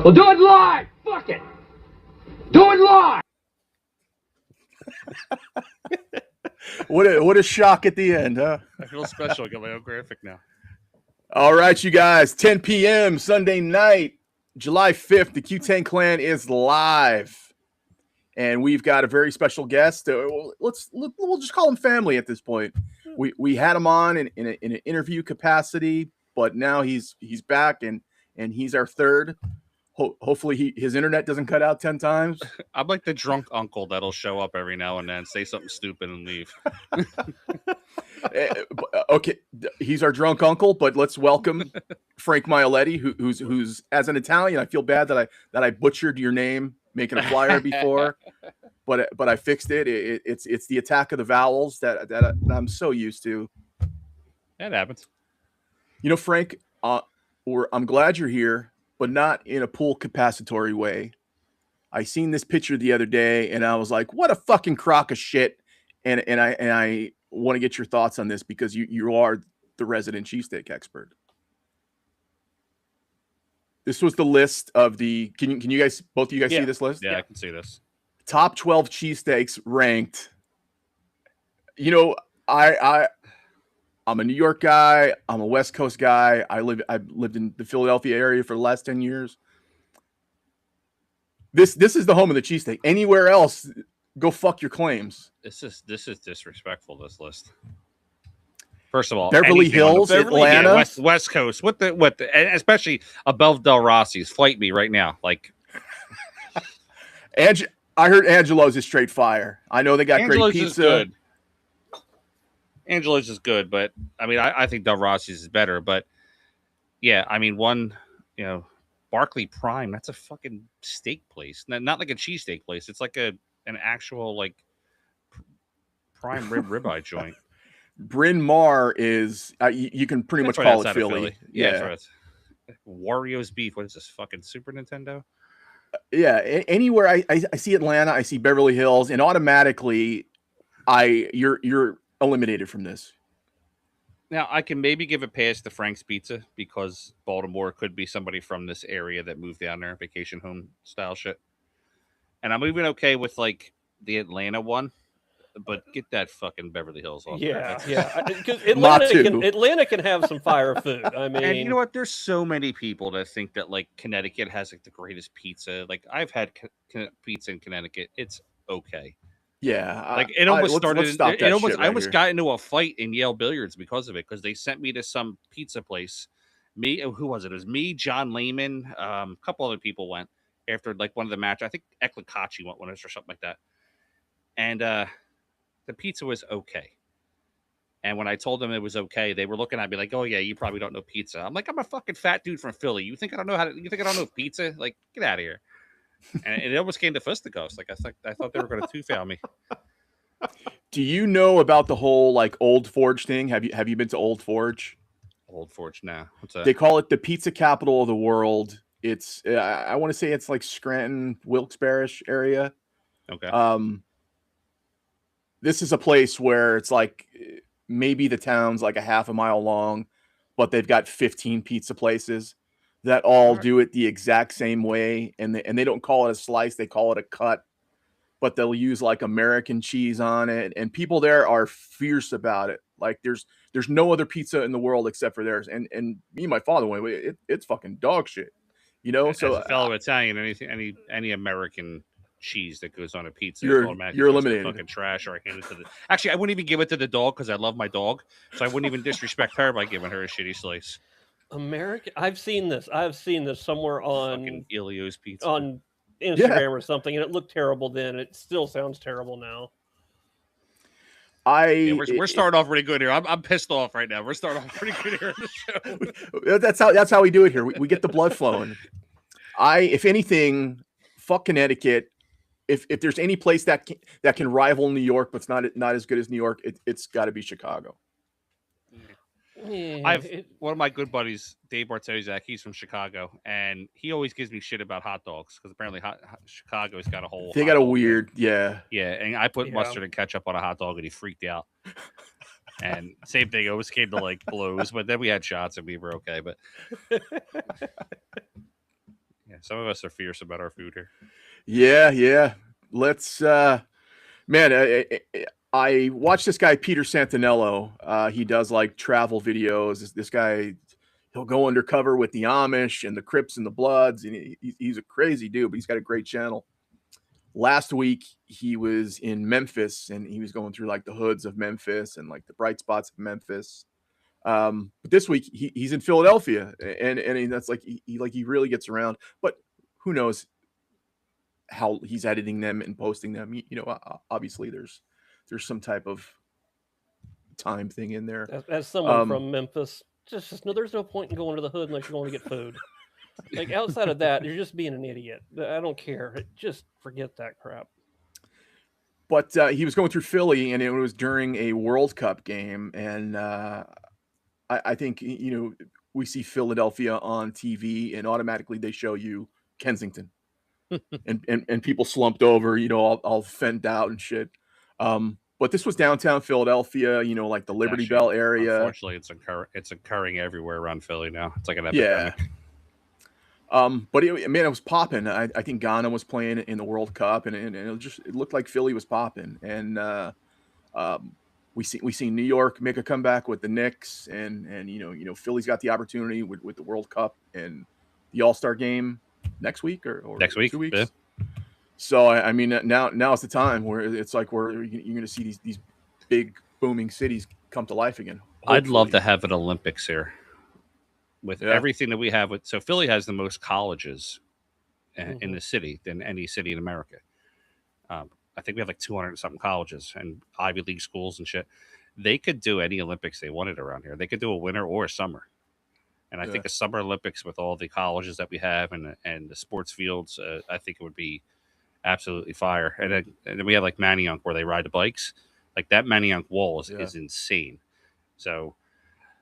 Well, do it live. Fuck it. Do it live. What a shock at the end, huh? I feel special. I got my own graphic now. All right, you guys. 10 p.m. Sunday night, July 5th. The Tang Clan is live, and we've got a very special guest. We'll just call him family at this point. We had him on in an interview capacity, but now he's back and he's our third. Hopefully his internet doesn't cut out 10 times. I'm like the drunk uncle that'll show up every now and then, say something stupid, and leave. Okay, he's our drunk uncle, but let's welcome Frank Maialetti, who's as an Italian, I feel bad that I butchered your name making a flyer before, but I fixed it. It's the attack of the vowels that I'm so used to. That happens. You know, Frank, I'm glad you're here, but not in a pool capacitory way. I seen this picture the other day, and I was like, "What a fucking crock of shit!" And I want to get your thoughts on this because you are the resident cheesesteak expert. This was the list of the. Can you guys, both of you guys see this list? Yeah, I can see this. Top 12 cheesesteaks ranked. You know, I'm a New York guy. I'm a West Coast guy. I've lived in the Philadelphia area for the last 10 years. This is the home of the cheesesteak. Anywhere else, go fuck your claims. This is disrespectful. This list. First of all, Beverly Hills, Atlanta, West Coast. What the, and especially above Del Rossi's. Flight me right now. Like, I heard Angelo's is straight fire. I know they got Angelo's great pizza. Is good. Angelo's is good, but I mean, I think Del Rossi's is better. But yeah, I mean, Barclay Prime. That's a fucking steak place, not like a cheesesteak place. It's like an actual like prime ribeye joint. Bryn Mawr is you can pretty much call it Philly. Yeah, that's right. Wario's beef. What is this? Fucking Super Nintendo? Yeah, anywhere I see Atlanta, I see Beverly Hills, and automatically, you're eliminated from this. Now I can maybe give a pass to Frank's Pizza because Baltimore could be somebody from this area that moved down there, vacation home style shit. And I'm even okay with like the Atlanta one, but get that fucking Beverly Hills off. Yeah. Because Atlanta can have some fire food. I mean, and you know what? There's so many people that think that like Connecticut has like the greatest pizza. Like I've had pizza in Connecticut. It's okay. Yeah, like it almost started. I almost here. got into a fight in Yale Billiards because of it. Because they sent me to some pizza place. Who was it? It was me, John Lehman, a couple other people went after like one of the matches. I think Eklakachi went one or something like that. And the pizza was okay. And when I told them it was okay, they were looking at me like, "Oh yeah, you probably don't know pizza." I'm like, "I'm a fucking fat dude from Philly. You think I don't know pizza? Like, get out of here." And it almost came to fisticuffs. Like I thought they were going to two-foul me. Do you know about the whole like Old Forge thing? Have you been to Old Forge? Old Forge, nah. What's that? They call it the pizza capital of the world. It's I want to say it's like Scranton, Wilkes-Barre area. Okay. This is a place where it's like maybe the town's like a half a mile long, but they've got 15 pizza places that all do it the exact same way, and they don't call it a slice, they call it a cut, but they'll use like American cheese on it, and people there are fierce about it. Like there's no other pizza in the world except for theirs, and me and my father went, it's fucking dog shit, you know. As so a fellow Italian, any American cheese that goes on a pizza, you're eliminated. Fucking trash, or I hand it to the. Actually, I wouldn't even give it to the dog because I love my dog, so I wouldn't even disrespect her by giving her a shitty slice. American. I've seen this somewhere on fucking Ilio's Pizza on Instagram or something, and it looked terrible then. It still sounds terrible now. We're starting off pretty good here. I'm pissed off right now. We're starting off pretty good here on the show. That's how we do it here. We get the blood flowing. If anything, fuck Connecticut. If there's any place that can rival New York, but it's not as good as New York, it's got to be Chicago. I have one of my good buddies, Dave Bartozak. He's from Chicago, and he always gives me shit about hot dogs because apparently Chicago's got a whole. They got a weird, yeah. And I put mustard and ketchup on a hot dog, and he freaked out. And same thing, always came to like blows, but then we had shots and we were okay. But Yeah, some of us are fierce about our food here. Yeah. Let's, man. I watched this guy Peter Santinello. He does like travel videos. This guy, he'll go undercover with the Amish and the Crips and the Bloods, and he's a crazy dude, but he's got a great channel. Last week he was in Memphis, and he was going through like the hoods of Memphis and like the bright spots of Memphis. But this week he's in Philadelphia, and that's like he really gets around. But who knows how he's editing them and posting them? Obviously there's some type of time thing in there. As someone from Memphis, just no, there's no point in going to the hood unless you're going to get food. Like outside of that, you're just being an idiot. I don't care. Just forget that crap. But he was going through Philly, and it was during a World Cup game, and I think we see Philadelphia on TV, and automatically they show you Kensington, and people slumped over, all fent out and shit. But this was downtown Philadelphia, like the Liberty Bell area. Unfortunately, it's occurring everywhere around Philly now. It's like an epidemic. Yeah. But it was popping. I think Ghana was playing in the World Cup, and it looked like Philly was popping. And we see New York make a comeback with the Knicks, and Philly's got the opportunity with the World Cup and the All-Star game next week or next week, 2 weeks. Yeah. So I mean, now is the time where it's like you're going to see these big booming cities come to life again. Hopefully. I'd love to have an Olympics here. With everything that we have, so Philly has the most colleges in the city than any city in America. I think we have like 200 and something colleges and Ivy League schools and shit. They could do any Olympics they wanted around here. They could do a winter or a summer. And I think a summer Olympics with all the colleges that we have and the sports fields, I think it would be absolutely fire. And then we have like Manayunk where they ride the bikes. Like that Manayunk wall is insane. So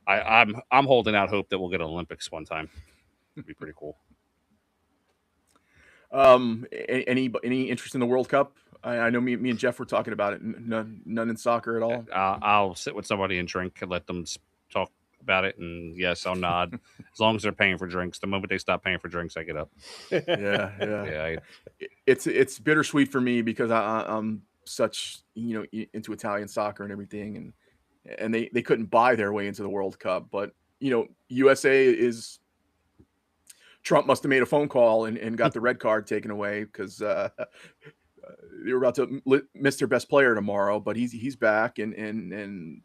I'm holding out hope that we'll get an Olympics one time. It'd be pretty cool. Any interest in the World Cup? I know me and Jeff were talking about it. None in soccer at all. I'll sit with somebody and drink and let them talk about it. And yes, I'll nod as long as they're paying for drinks. The moment they stop paying for drinks, I get up. Yeah. It's bittersweet for me because I'm such into Italian soccer and everything, and they couldn't buy their way into the World Cup. But USA is. Trump must have made a phone call and got the red card taken away because they were about to miss their best player tomorrow. But he's back, and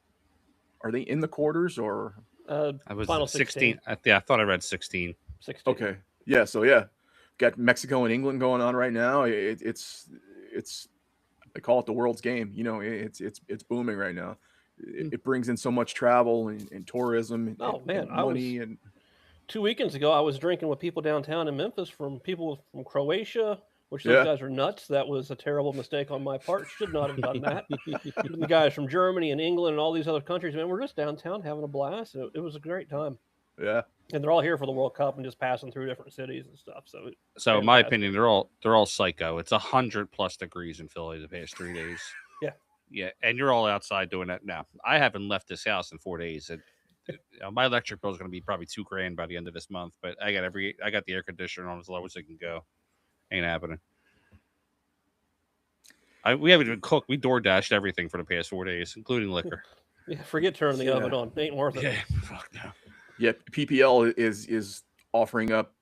are they in the quarters or? I was final 16. I thought I read 16. 16. Okay, yeah. So got Mexico and England going on right now. It's they call it the world's game. It's booming right now. It brings in so much travel and tourism. And money and. 2 weekends ago, I was drinking with people downtown in Memphis from people from Croatia, which those guys are nuts. That was a terrible mistake on my part. Should not have done that. The guys from Germany and England and all these other countries, man, we're just downtown having a blast. It was a great time. Yeah. And they're all here for the World Cup and just passing through different cities and stuff. So in my opinion, they're all psycho. It's 100+ degrees in Philly the past 3 days. Yeah. And you're all outside doing that now. I haven't left this house in 4 days. My electric bill is going to be probably $2,000 by the end of this month, but I got the air conditioner on as low as it can go. Ain't happening. We haven't even cooked. We door dashed everything for the past 4 days, including liquor. Yeah, forget turning the oven on. Ain't worth it. Yeah, fuck no. Yeah, PPL is offering up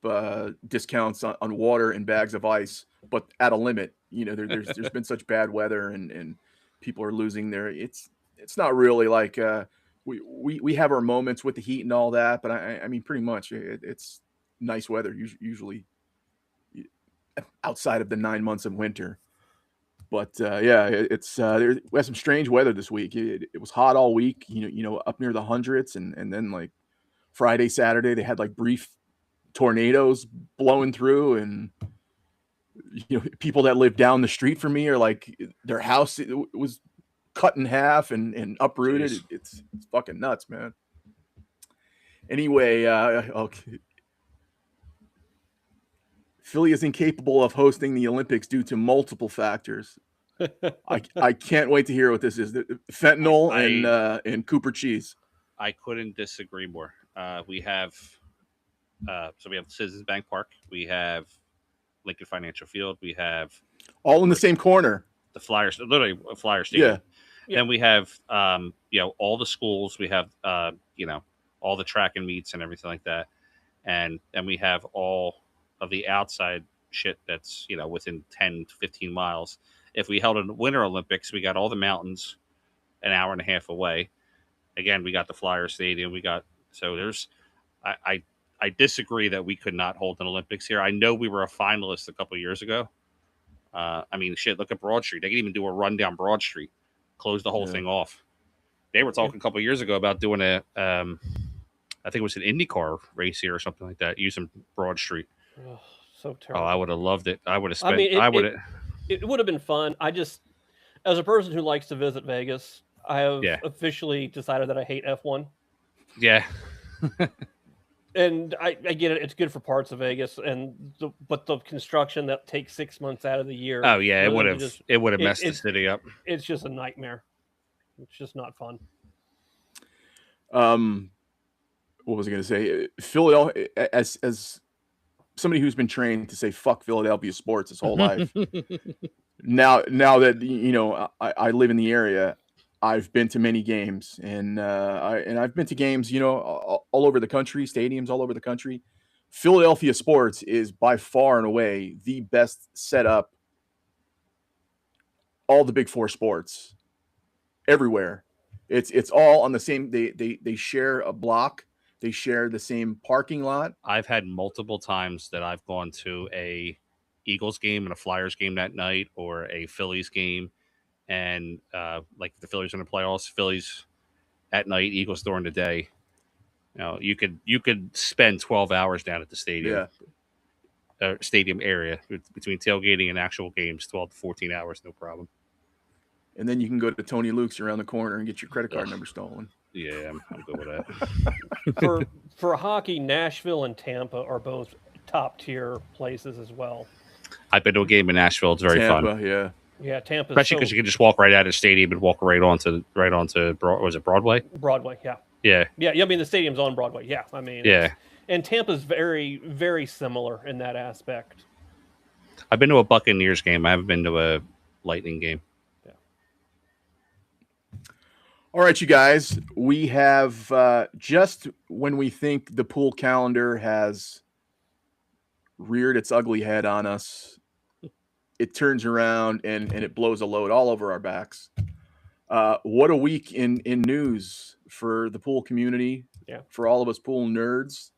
discounts on water and bags of ice, but at a limit. There's been such bad weather and people are losing their. It's not really like. We have our moments with the heat and all that, but I mean, pretty much it's nice weather usually outside of the 9 months of winter. But it's we had some strange weather this week. It was hot all week, up near the hundreds, and then like Friday, Saturday, they had like brief tornadoes blowing through, and people that live down the street from me are like their house was cut in half and uprooted. It's fucking nuts, man. Anyway, okay. Philly is incapable of hosting the Olympics due to multiple factors. I can't wait to hear what this is. Fentanyl and Cooper cheese. I couldn't disagree more. We have so we have Citizens Bank Park, we have Lincoln Financial Field, we have all in the same corner. the Flyers, literally a Flyer Stadium. Yeah. Then we have, all the schools. We have, all the track and meets and everything like that. And then we have all of the outside shit that's, within 10 to 15 miles. If we held a Winter Olympics, we got all the mountains an hour and a half away. Again, we got the Flyer Stadium. I disagree that we could not hold an Olympics here. I know we were a finalist a couple of years ago. Look at Broad Street. They can even do a run down Broad Street, close the whole thing off. They were talking a couple of years ago about doing I think it was an IndyCar race here or something like that, using Broad Street. Oh, so terrible. Oh, I would have loved it. I would have spent. It would have been fun. As a person who likes to visit Vegas, I have officially decided that I hate F1. Yeah. And I get it. It's good for parts of Vegas, but the construction that takes 6 months out of the year. Oh yeah, it would have messed the city up. It's just a nightmare. It's just not fun. What was I going to say? Philadelphia, as somebody who's been trained to say "fuck Philadelphia sports" his whole life. now that I live in the area, I've been to many games, and I've been to games, all over the country, stadiums all over the country. Philadelphia sports is by far and away the best setup. All the big four sports, everywhere. It's all on the same. They share a block. They share the same parking lot. I've had multiple times that I've gone to a Eagles game and a Flyers game that night, or a Phillies game. And like the Phillies in the playoffs, Phillies at night, Eagles during the day. You could spend 12 hours down at the stadium, stadium area between tailgating and actual games, 12 to 14 hours, no problem. And then you can go to Tony Luke's around the corner and get your credit card number stolen. Yeah, I'm good with that. For hockey, Nashville and Tampa are both top tier places as well. I've been to a game in Nashville. It's very fun. Yeah. Yeah, Tampa. Especially because you can just walk right out of the stadium and walk right onto was it Broadway? Broadway, yeah. Yeah. Yeah, I mean the stadium's on Broadway. Yeah, I mean. Yeah. And Tampa's very, very similar in that aspect. I've been to a Buccaneers game. I haven't been to a Lightning game. Yeah. All right, you guys. We have just when we think the pool calendar has reared its ugly head on us, it turns around and it blows a load all over our backs. What a week in news for the pool community, for all of us pool nerds.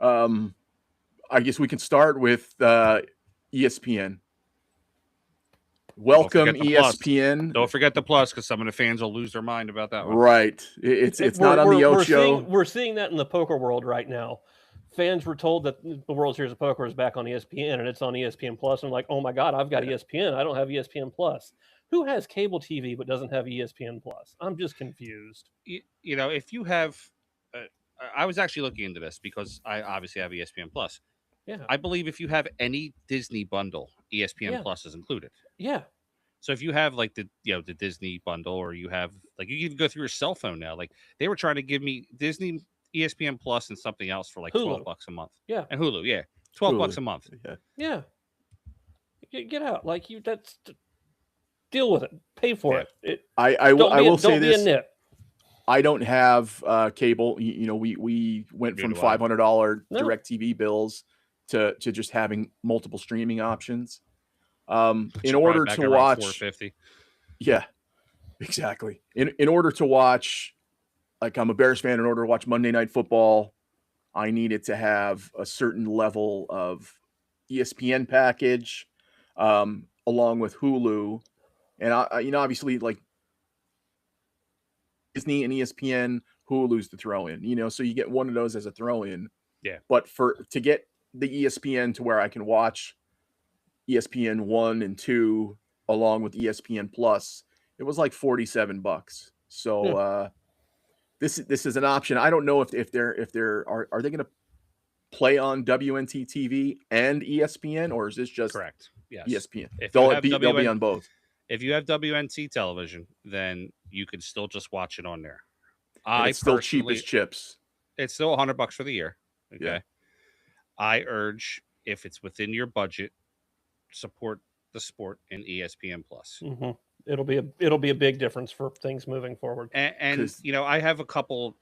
I guess we can start with ESPN. Welcome, ESPN. Don't forget the plus, because some of the fans will lose their mind about that one. Right. It's not on the Ocho. We're seeing that in the poker world right now. Fans were told that the World Series of Poker is back on ESPN, and it's on ESPN Plus. And like, oh my God, I've got ESPN. I don't have ESPN Plus. Who has cable TV but doesn't have ESPN Plus? I'm just confused. If you have, I was actually looking into this because I obviously have ESPN Plus. Yeah. I believe if you have any Disney bundle, ESPN Plus is included. Yeah. So if you have like the Disney bundle, or you have you can go through your cell phone now. Like they were trying to give me Disney, ESPN Plus, and something else for like Hulu. $12 a month. Yeah. And Hulu, yeah. $12 a month. Yeah. Get out. Deal with it. Pay for it. I will say this. Don't be a nit. I don't have cable. We went from $500 DirecTV bills to just having multiple streaming options. In order to watch $450. Yeah, exactly. In order to watch, like, I'm a Bears fan. In order to watch Monday Night Football, I needed to have a certain level of ESPN package, along with Hulu, and obviously, like, Disney and ESPN, Hulu's the throw in. So you get one of those as a throw in. Yeah. But to get the ESPN to where I can watch ESPN 1 and 2 along with ESPN Plus, it was like $47. So this is an option. I don't know if they're are they going to play on WNT TV and ESPN, or is this just correct? Yes. ESPN. They'll be on both. If you have WNT television, then you can still just watch it on there. It's still cheap as chips. It's still $100 for the year. Okay. I urge, if it's within your budget, support the sport in ESPN Plus. Mm-hmm. It'll be a big difference for things moving forward. And I have a couple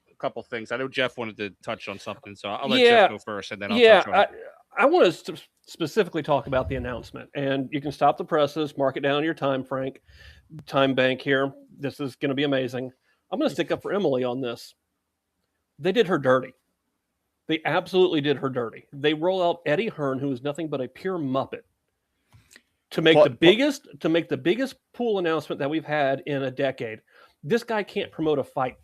things. I know Jeff wanted to touch on something, so I'll let Yeah, Jeff go first, and then I'll touch on it. I want to specifically talk about the announcement, and you can stop the presses, mark it down in your time bank here. This is going to be amazing. I'm going to stick up for Emily on this. They did her dirty. They absolutely did her dirty. They roll out Eddie Hearn, who is nothing but a pure muppet, to make the biggest pool announcement that we've had in a decade. This guy can't promote a fight,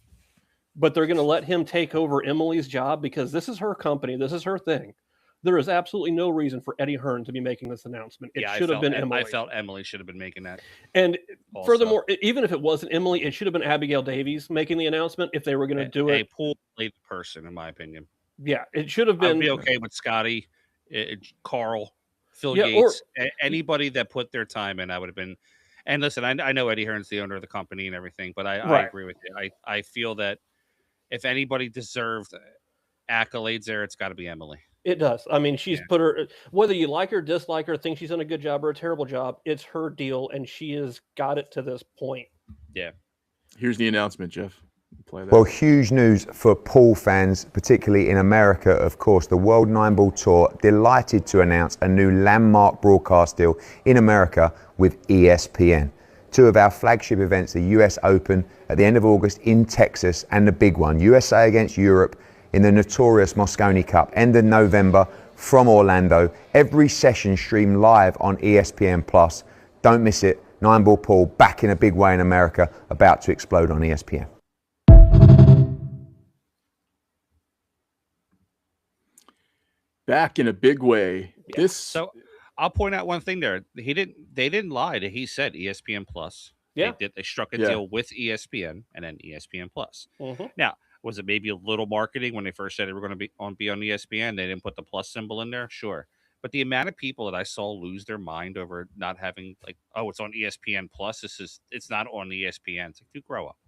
but they're going to let him take over Emily's job because this is her company. This is her thing. There is absolutely no reason for Eddie Hearn to be making this announcement. It should have been Emily. I felt Emily should have been making that. And also, furthermore, even if it wasn't Emily, it should have been Abigail Davies making the announcement if they were going to do it. A pool-related person, in my opinion. Yeah, it should have been. I'd be okay with Scotty, Carl, Phil Yates, anybody that put their time in. I would have been. And listen, I know Eddie Hearn's the owner of the company and everything, but I agree with you. I feel that if anybody deserved accolades there, it's got to be Emily. It does. I mean, she's put her, whether you like her, dislike her, think she's done a good job or a terrible job, it's her deal, and she has got it to this point. Yeah. Here's the announcement, Jeff. Play that. Well, huge news for pool fans, particularly in America, of course. The World 9-Ball Tour delighted to announce a new landmark broadcast deal in America with ESPN. Two of our flagship events, the US Open at the end of August in Texas, and the big one, USA against Europe in the notorious Mosconi Cup, end of November from Orlando. Every session streamed live on ESPN Plus. Don't miss it. 9-Ball Pool back in a big way in America, about to explode on ESPN. Back in a big way. Yeah. So I'll point out one thing there. They didn't lie. He said ESPN Plus. Yeah. They struck a deal with ESPN and then ESPN Plus. Mm-hmm. Now, was it maybe a little marketing when they first said they were going to be on ESPN? They didn't put the plus symbol in there? Sure. But the amount of people that I saw lose their mind over not having, like, oh, it's on ESPN Plus. It's not on ESPN. It's like, dude, grow up.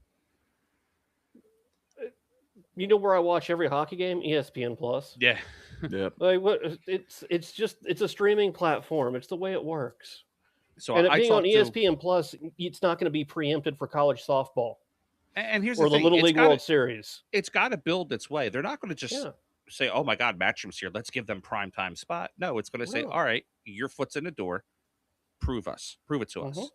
You know where I watch every hockey game? ESPN Plus. Yeah. Yeah. Like what? It's a streaming platform. It's the way it works. So and it being on ESPN Plus, it's not going to be preempted for college softball. And here's the Little League World Series. It's got to build its way. They're not going to just say, "Oh my God, Matchroom's here. Let's give them primetime spot." No, it's going to say, "All right, your foot's in the door. Prove it to us."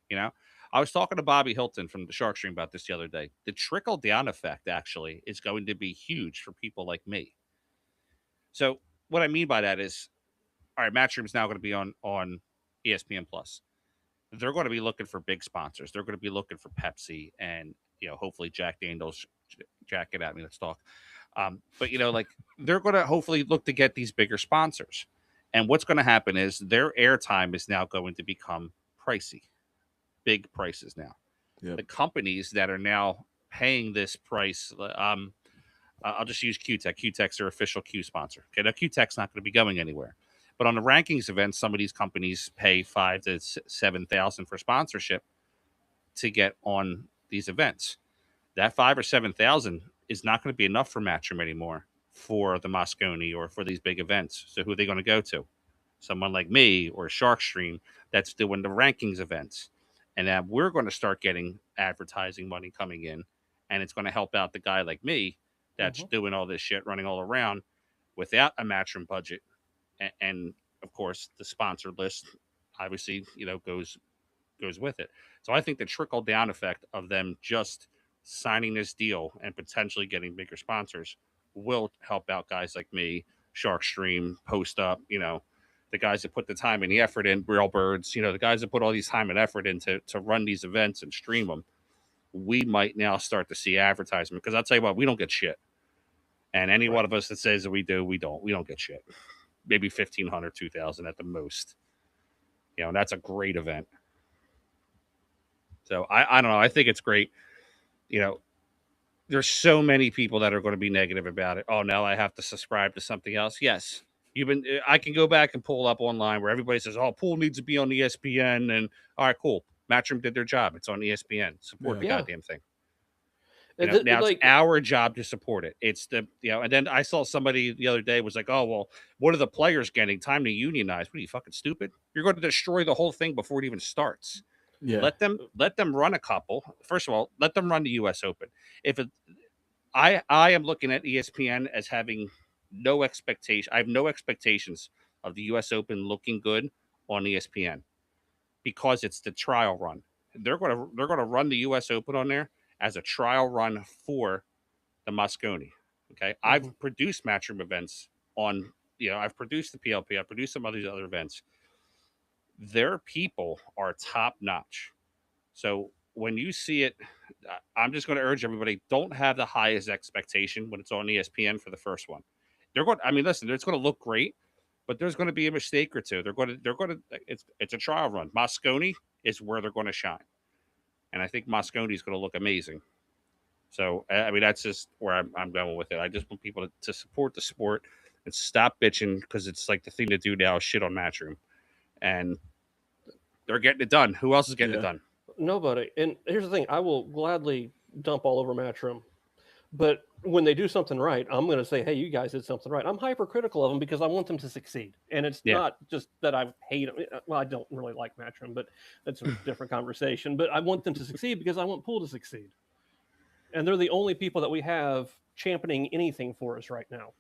You know, I was talking to Bobby Hilton from the Shark Stream about this the other day. The trickle down effect actually is going to be huge for people like me. So what I mean by that is, all right, Matchroom's now going to be on ESPN Plus. They're going to be looking for big sponsors. They're going to be looking for Pepsi and, hopefully Jack Daniels. Jack, get at me. Let's talk. But, like, they're going to hopefully look to get these bigger sponsors. And what's going to happen is their airtime is now going to become pricey. Big prices now. Yep. The companies that are now paying this price, I'll just use QTech. QTech's their official Q sponsor. Okay, now QTech's not going to be going anywhere. But on the rankings events, some of these companies pay $5,000 to $7,000 for sponsorship to get on these events. That $5,000 or $7,000 is not going to be enough for Matchroom anymore for the Mosconi or for these big events. So who are they going to go to? Someone like me or Shark Stream that's doing the rankings events. And then we're going to start getting advertising money coming in, and it's going to help out the guy like me that's doing all this shit, running all around without a Matchroom budget. And of course, the sponsor list obviously, goes with it. So I think the trickle down effect of them just signing this deal and potentially getting bigger sponsors will help out guys like me, Shark Stream, Post Up, the guys that put the time and the effort in, Real Birds, the guys that put all these time and effort into to run these events and stream them. We might now start to see advertisement, because I'll tell you what, we don't get shit. And any one of us that says that we do, we don't get shit. Maybe 1,500, 2,000 at the most. And that's a great event. So I don't know. I think it's great. There's so many people that are going to be negative about it. Oh, now I have to subscribe to something else. Yes. I can go back and pull up online where everybody says, oh, pool needs to be on ESPN. And all right, cool. Matchroom did their job. It's on ESPN. Support the goddamn thing. Now it's our job to support it. It's and then I saw somebody the other day was like, oh, well, what are the players getting? Time to unionize. What are you, fucking stupid? You're going to destroy the whole thing before it even starts. Yeah. Let them run a couple. First of all, let them run the US Open. I am looking at ESPN as having no expectation. I have no expectations of the US Open looking good on ESPN because it's the trial run. They're gonna run the US Open on there as a trial run for the Mosconi. Okay. I've produced matchroom events on, I've produced the PLP, I've produced some of these other events. Their people are top notch. So when you see it, I'm just going to urge everybody, don't have the highest expectation when it's on ESPN for the first one. Listen, it's going to look great, but there's going to be a mistake or two. It's a trial run. Mosconi is where they're going to shine. And I think Mosconi is going to look amazing. So, that's just where I'm going with it. I just want people to support the sport and stop bitching because it's like the thing to do now is shit on Matchroom. And they're getting it done. Who else is getting it done? Nobody. And here's the thing. I will gladly dump all over Matchroom. But when they do something right, I'm going to say, hey, you guys did something right. I'm hypercritical of them because I want them to succeed. And it's not just that I hate them. Well, I don't really like Matchroom, but that's a different conversation. But I want them to succeed because I want Pool to succeed. And they're the only people that we have championing anything for us right now.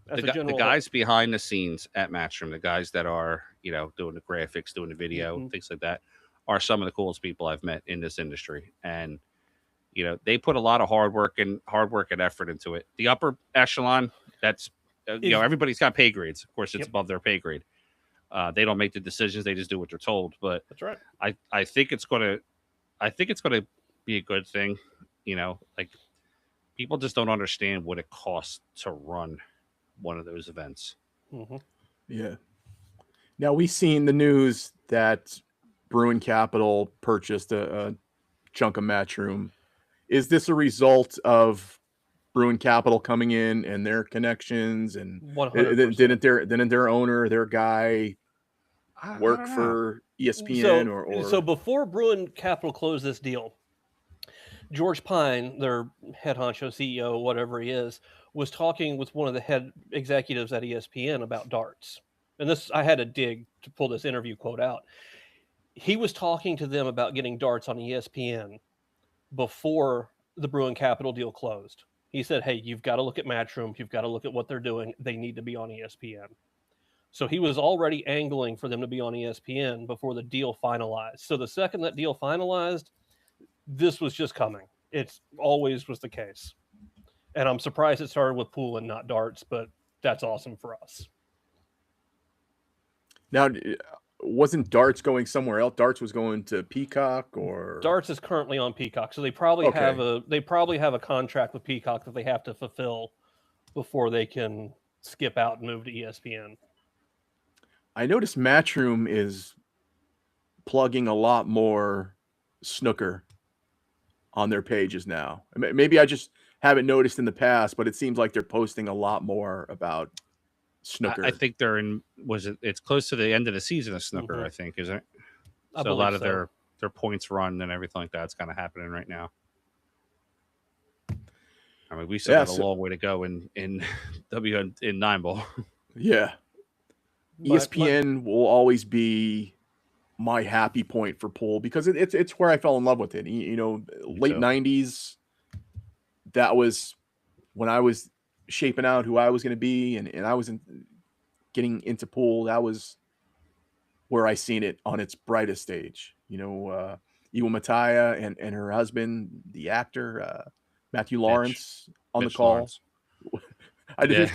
The guys behind the scenes at Matchroom, the guys that are, doing the graphics, doing the video, things like that, are some of the coolest people I've met in this industry. And they put a lot of hard work and effort into it. The upper echelon, that's everybody's got pay grades. Of course, it's above their pay grade. They don't make the decisions; they just do what they're told. But that's right. I think it's gonna be a good thing. Like people just don't understand what it costs to run one of those events. Yeah. Now we've seen the news that Bruin Capital purchased a chunk of Matchroom. Is this a result of Bruin Capital coming in and their connections? And 100%. didn't their owner, their guy, work for ESPN? So before Bruin Capital closed this deal, George Pine, their head honcho CEO, whatever he is, was talking with one of the head executives at ESPN about darts. And this, I had to dig to pull this interview quote out. He was talking to them about getting darts on ESPN before the Bruin Capital deal closed. He said, hey, you've got to look at Matchroom. You've got to look at what they're doing. They need to be on ESPN. So he was already angling for them to be on ESPN before the deal finalized. So the second that deal finalized, this was just coming. It always was the case. And I'm surprised it started with pool and not darts, but that's awesome for us. Now, wasn't darts going somewhere else? Darts was going to Peacock, or darts is currently on Peacock. So they probably have a contract with Peacock that they have to fulfill before they can skip out and move to ESPN. I noticed Matchroom is plugging a lot more snooker on their pages now. Maybe I just haven't noticed in the past, but it seems like they're posting a lot more about snooker. I think they're in. It's close to the end of the season of snooker. I think, isn't it? So a lot of their points run and everything like that's kind of happening right now. I mean, we still have a long way to go in 9-ball. Yeah, ESPN will always be my happy point for pool because it's where I fell in love with it. Late 90s. That was when I was shaping out who I was going to be, and I was getting into pool. That was where I seen it on its brightest stage. Iwa Mataya and her husband, the actor Matthew Lawrence, on the call. Lawrence.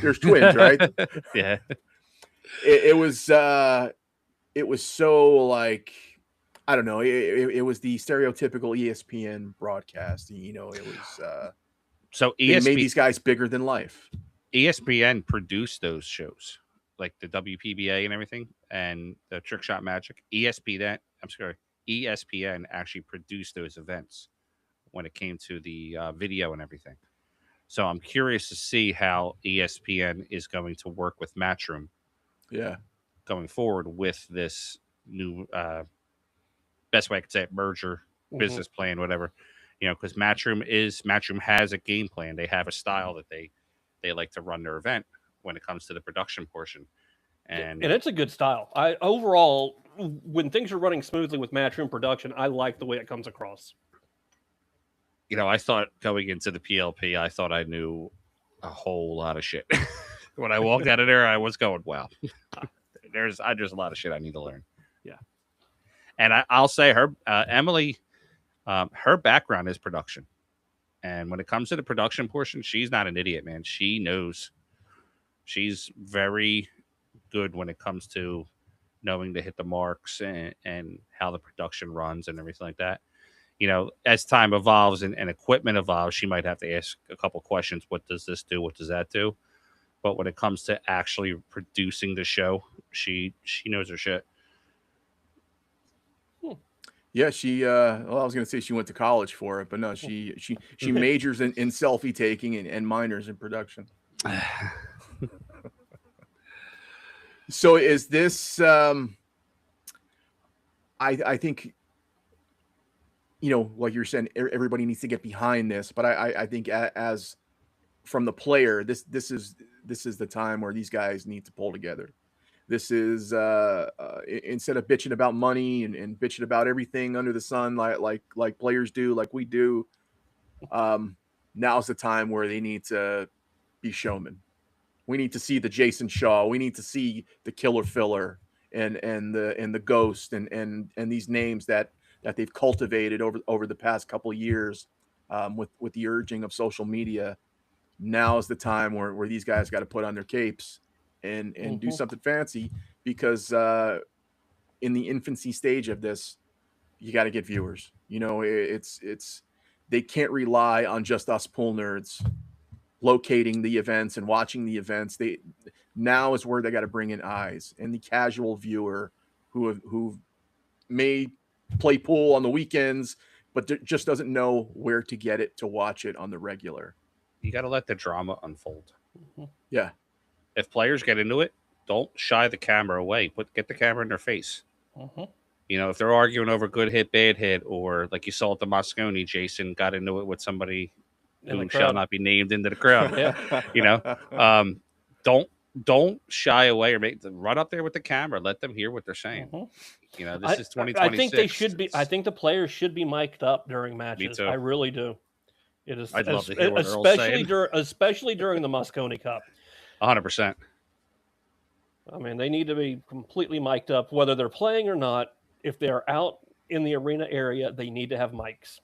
There's twins, right? Yeah. It was so like, I don't know. It was the stereotypical ESPN broadcast. It was. So they made these guys bigger than life. ESPN produced those shows, like the WPBA and everything, and the Trick Shot Magic. ESPN actually produced those events when it came to the video and everything. So I'm curious to see how ESPN is going to work with Matchroom. Yeah. Going forward with this new, best way I could say it, merger, business plan, whatever. because Matchroom has a game plan. They have a style that they like to run their event when it comes to the production portion. And it's a good style. I overall, when things are running smoothly with Matchroom production, I like the way it comes across. I thought going into the PLP, I thought I knew a whole lot of shit. When I walked out of there, I was going, wow, there's a lot of shit I need to learn. Yeah. And I'll say Emily, her background is production. And when it comes to the production portion, she's not an idiot, man. She knows. She's very good when it comes to knowing to hit the marks and how the production runs and everything like that. As time evolves and equipment evolves, she might have to ask a couple questions. What does this do? What does that do? But when it comes to actually producing the show, she knows her shit. Yeah, she. Well, I was going to say she went to college for it, but no, she majors in selfie taking and minors in production. So is this? I think. Like you're saying, everybody needs to get behind this, but I think as from the player, this is the time where these guys need to pull together. This is instead of bitching about money and bitching about everything under the sun, like players do, like we do. Now's the time where they need to be showmen. We need to see the Jason Shaw. We need to see the Killer Filler and the Ghost and these names that they've cultivated over the past couple of years with the urging of social media. Now is the time where these guys got to put on their capes and do something fancy, because in the infancy stage of this, you got to get viewers. It's they can't rely on just us pool nerds locating the events and watching the events. Now is where they got to bring in eyes and the casual viewer who may play pool on the weekends, but just doesn't know where to get it to watch it on the regular. You got to let the drama unfold. Yeah. If players get into it, don't shy the camera away. Get the camera in their face. If they're arguing over good hit, bad hit, or like you saw at the Moscone, Jason got into it with somebody who shall not be named into the crowd. Don't shy away or run up there with the camera. Let them hear what they're saying. This is 2026. I think they should be. I think the players should be mic'd up during matches. Me too. I really do. It is. I'd love to hear what they're all saying. Especially during the Moscone Cup. 100%. I mean, they need to be completely mic'd up, whether they're playing or not. If they're out in the arena area, they need to have mics.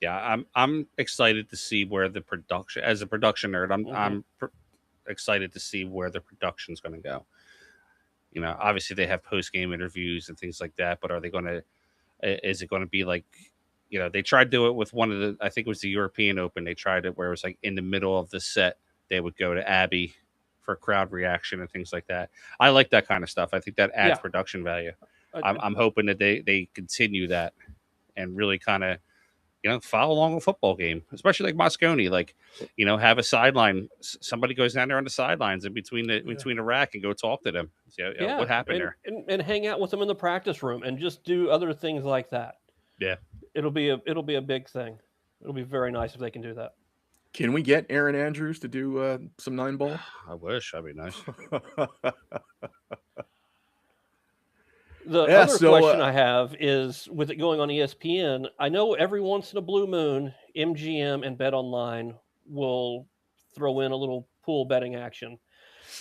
Yeah, I'm excited to see where the production, as a production nerd, I'm excited to see where the production's going to go. Obviously they have post-game interviews and things like that, but is it going to be like, they tried to do it with one of the, I think it was the European Open. They tried it where it was like in the middle of the set, they would go to Abby for crowd reaction and things like that. I like that kind of stuff. I think that adds production value. I'm hoping that they continue that and really kind of, follow along a football game, especially like Moscone, have a sideline. Somebody goes down there on the sidelines in between the rack and go talk to them. What happened there? And hang out with them in the practice room and just do other things like that. Yeah. It'll be a big thing. It'll be very nice if they can do that. Can we get Aaron Andrews to do some 9-ball? I wish. That'd be nice. The other question I have is, with it going on ESPN, I know every once in a blue moon, MGM and BetOnline will throw in a little pool betting action.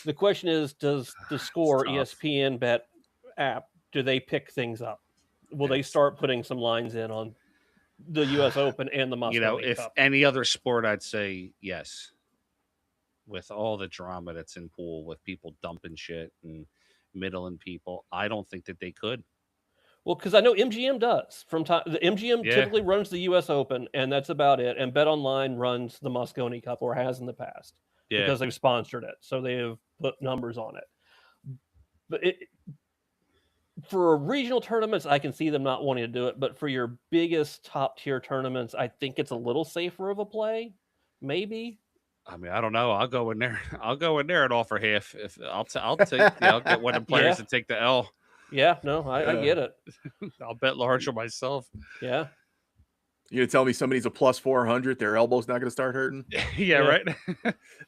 The question is, does the Score ESPN Bet app, do they pick things up? Will they start putting some lines in on the U.S. Open and the Moscone if Cup? any other sport, I'd say yes. With all the drama that's in pool, with people dumping shit and middling people, I don't think that they could. Well, because I know MGM does. The MGM typically runs the U.S. Open, and that's about it. And BetOnline runs the Moscone Cup, or has in the past, because they've sponsored it, so they have put numbers on it. But for regional tournaments, I can see them not wanting to do it. But for your biggest top tier tournaments, I think it's a little safer of a play, maybe. I mean, I don't know. I'll go in there and offer half. If I'll get one of the players to take the L. Yeah, no, I get it. I'll bet large on myself. Yeah. You gonna tell me somebody's a plus 400, their elbow's not gonna start hurting? Yeah, right.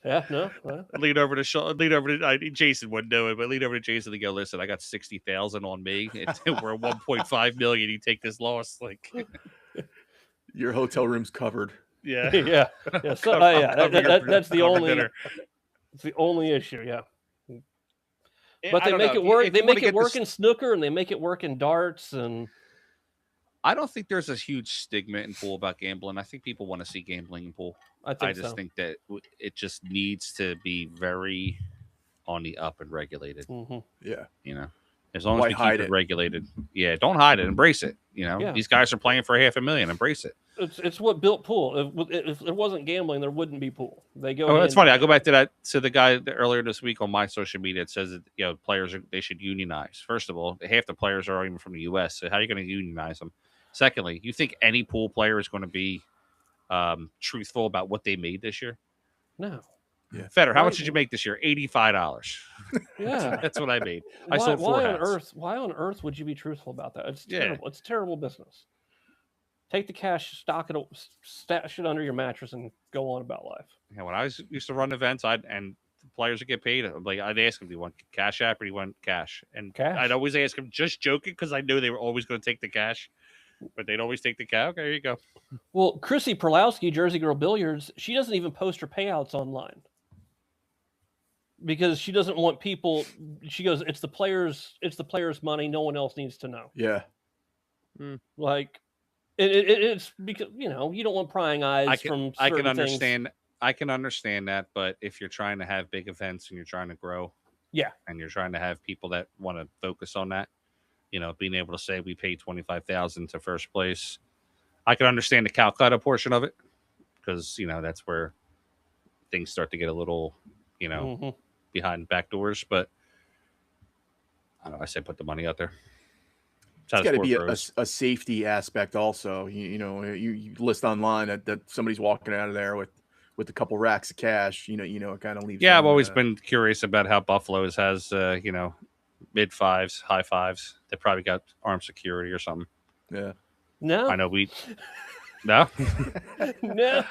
Yeah, no. Lean over to Jason wouldn't know it, but lean over to Jason and go, listen, I got 60,000 on me. We're 1.5 million. You take this loss, like Your hotel room's covered. yeah, Yeah. So, that's the only. It's the only issue. Yeah. But they make it work. They make it work in snooker, and they make it work in darts, and I don't think there's a huge stigma in pool about gambling. I think people want to see gambling in pool. I just think that it just needs to be very on the up and regulated. Mm-hmm. Yeah. You know, as long as we keep it regulated. Yeah, don't hide it. Embrace it. You know, these guys are playing for $500,000. Embrace it. It's what built pool. If it wasn't gambling, there wouldn't be pool. They go. Oh, that's funny. I go back to that the guy earlier this week on my social media. It says that players they should unionize. First of all, half the players are even from the U.S. So how are you going to unionize them? Secondly, you think any pool player is going to be truthful about what they made this year? No. Yeah. Feder, how much did you make this year? $85. Yeah, that's what I made. I sold 4 hats. Why on earth would you be truthful about that? It's terrible. It's terrible business. Take the cash, stash it under your mattress, and go on about life. Yeah, when I used to run events, and the players would get paid. I'd ask them, "Do you want cash app or do you want cash?" And I'd always ask them, just joking, because I knew they were always going to take the cash, but they'd always take the cash. Okay, here you go. Well, Chrissy Perlowski, Jersey Girl Billiards, she doesn't even post her payouts online because she doesn't want people. She goes, "It's the players' money. No one else needs to know." Yeah. Like. It's because you don't want prying eyes from certain I can understand. Things. I can understand that, but if you're trying to have big events and you're trying to grow, and you're trying to have people that want to focus on that, being able to say we paid $25,000 to first place, I can understand the Calcutta portion of it because that's where things start to get a little, behind back doors. But I don't know. I say put the money out there. It's got to be a safety aspect also. You list online that somebody's walking out of there with a couple racks of cash. It kind of leaves. Yeah, I've always been curious about how Buffalo's has mid fives, high fives. They probably got armed security or something. Yeah. No, I know we. No. No.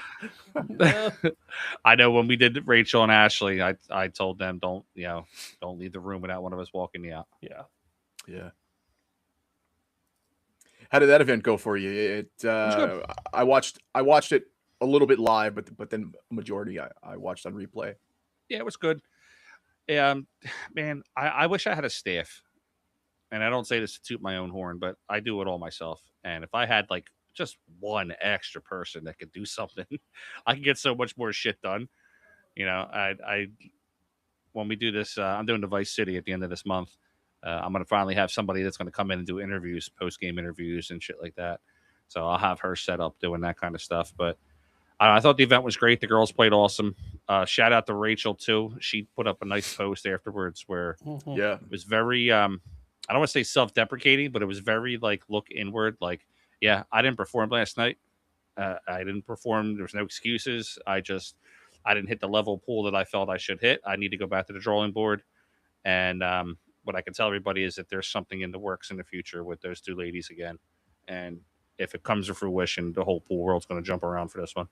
I know when we did Rachel and Ashley, I told them don't leave the room without one of us walking out. Yeah. Yeah. How did that event go for you? It was good. I watched it a little bit live, but then majority I watched on replay. Yeah, it was good. Man, I wish I had a staff, and I don't say this to toot my own horn, but I do it all myself. And if I had like just one extra person that could do something, I could get so much more shit done. I when we do this, I'm doing the Vice City at the end of this month. I'm going to finally have somebody that's going to come in and do interviews, post-game interviews and shit like that. So I'll have her set up doing that kind of stuff. But I thought the event was great. The girls played awesome. Shout out to Rachel, too. She put up a nice post afterwards where it was very, I don't want to say self-deprecating, but it was very, like, look inward. Like, yeah, I didn't perform last night. I didn't perform. There was no excuses. I didn't hit the level of pool that I felt I should hit. I need to go back to the drawing board. And, what I can tell everybody is that there's something in the works in the future with those two ladies again. And if it comes to fruition, the whole pool world's going to jump around for this one.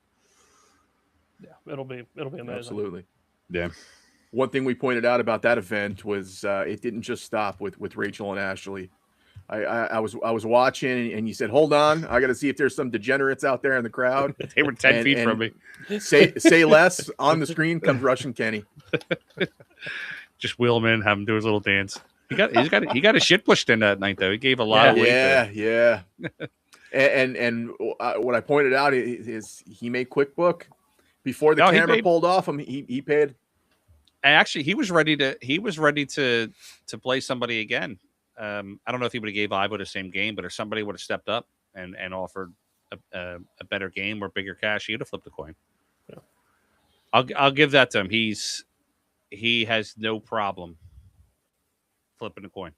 Yeah, it'll be amazing. Absolutely. Yeah. One thing we pointed out about that event was it didn't just stop with Rachel and Ashley. I was watching and you said, hold on, I got to see if there's some degenerates out there in the crowd. They were 10 feet from me. Say less. On the screen comes Russian Kenny. Just wheel him in, have him do his little dance. He got a shit pushed in that night though. He gave a lot of weight. Yeah. and what I pointed out is he made QuickBook before the camera pulled off him. He paid. And actually, he was ready to play somebody again. I don't know if he would have gave Ivo the same game, but if somebody would have stepped up and offered a better game or bigger cash, he would have flipped the coin. Yeah. I'll give that to him. He has no problem flipping a coin.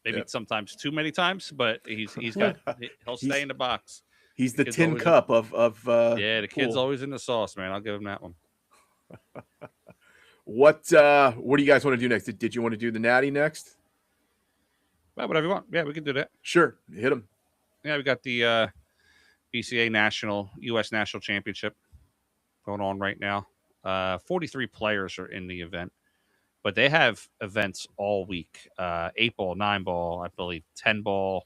Maybe sometimes too many times, but he'll stay in the box. He's the tin cup of the kid's always in the sauce, man. I'll give him that one. What do you guys want to do next? Did you want to do the Natty next? Well, whatever you want. Yeah, we can do that. Sure, hit him. Yeah, we got the BCA U.S. National Championship going on right now. 43 players are in the event, but they have events all week. 8-ball, 9-ball, I believe 10-ball,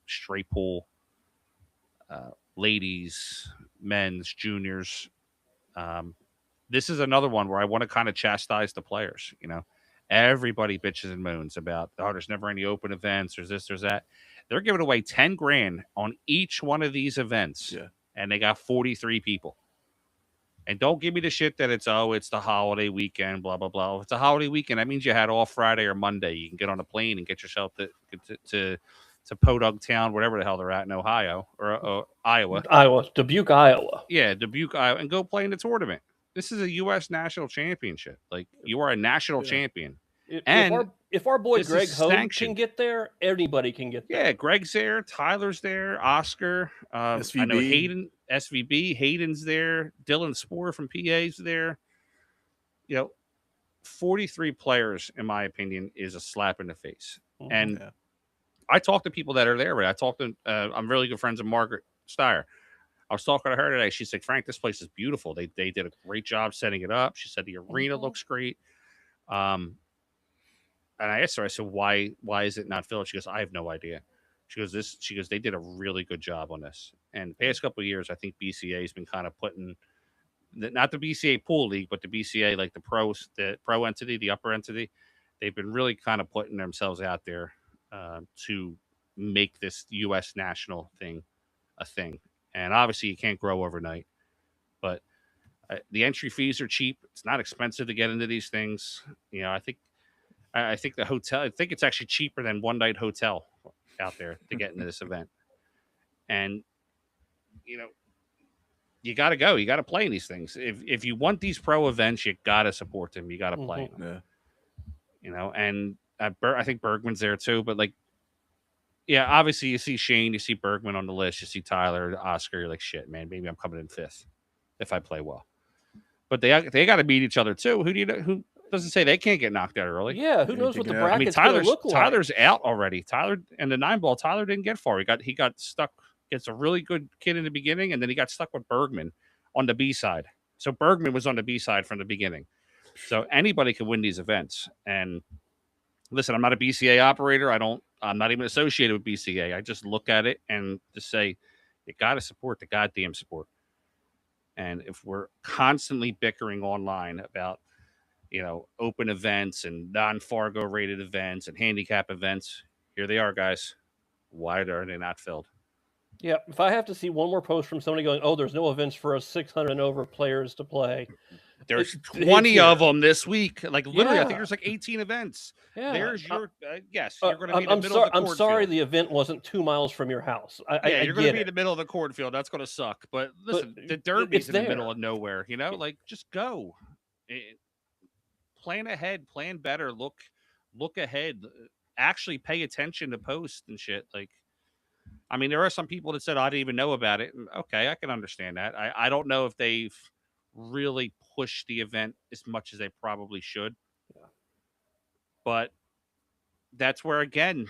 straight pool, ladies, men's, juniors. This is another one where I want to kind of chastise the players. Everybody bitches and moans about, there's never any open events. There's this, there's that. They're giving away 10 grand on each one of these events, and they got 43 people. And don't give me the shit that it's the holiday weekend, blah, blah, blah. If it's a holiday weekend, that means you had off Friday or Monday. You can get on a plane and get yourself to Podunk Town, whatever the hell they're at in Ohio or Iowa. Dubuque, Iowa. Yeah, Dubuque, Iowa, and go play in the tournament. This is a U.S. national championship. Like, you are a national champion. If our boy Greg Hogue can get there, anybody can get there. Yeah, Greg's there, Tyler's there, Oscar, SVB. I know Hayden, SVB, Hayden's there, Dylan Spoor from PA's there. 43 players, in my opinion, is a slap in the face. Mm-hmm. And I talk to people that are there. Right? I talked to, I'm really good friends with Margaret Steyer. I was talking to her today. She said, Frank, this place is beautiful. They did a great job setting it up. She said the arena looks great. And I asked her, I said, why is it not filled? She goes, I have no idea. She goes, they did a really good job on this. And the past couple of years, I think BCA has been kind of putting, not the BCA pool league, but the BCA, like the pro entity, the upper entity, they've been really kind of putting themselves out there to make this U.S. national thing a thing. And obviously you can't grow overnight, but the entry fees are cheap. It's not expensive to get into these things. I think the hotel, I think it's actually cheaper than one night hotel out there to get into this event. And, you got to go. You got to play in these things. If you want these pro events, you got to support them. You got to play them. Yeah. And I think Bergman's there too. But obviously you see Shane, you see Bergman on the list, you see Tyler, Oscar. You're like, shit, man, maybe I'm coming in 5th if I play well. But they got to beat each other too. Who do you know? Who doesn't say they can't get knocked out early? Yeah, who knows what the bracket's going to look like? Tyler's out already. Tyler and the 9-ball. Tyler didn't get far. He got stuck. Gets a really good kid in the beginning, and then he got stuck with Bergman on the B side. So Bergman was on the B side from the beginning. So anybody can win these events. And listen, I'm not a BCA operator. I'm not even associated with BCA. I just look at it and just say, you got to support the goddamn sport. And if we're constantly bickering online about, open events and non-Fargo rated events and handicap events, here they are, guys. Why are they not filled? Yeah, if I have to see one more post from somebody going, there's no events for us 600 and over players to play. There's 20 of them this week. Like, literally, I think there's 18 events. Yeah. There's your, yes, you're going to be in the middle of the cornfield. I'm sorry the event wasn't 2 miles from your house. You're going to be in the middle of the cornfield. That's going to suck. But listen, the Derby's in the middle of nowhere. Just go. Plan ahead, plan better, look ahead, actually pay attention to posts and shit. There are some people that said, I didn't even know about it. Okay, I can understand that. I don't know if they've really pushed the event as much as they probably should. Yeah. But that's where, again,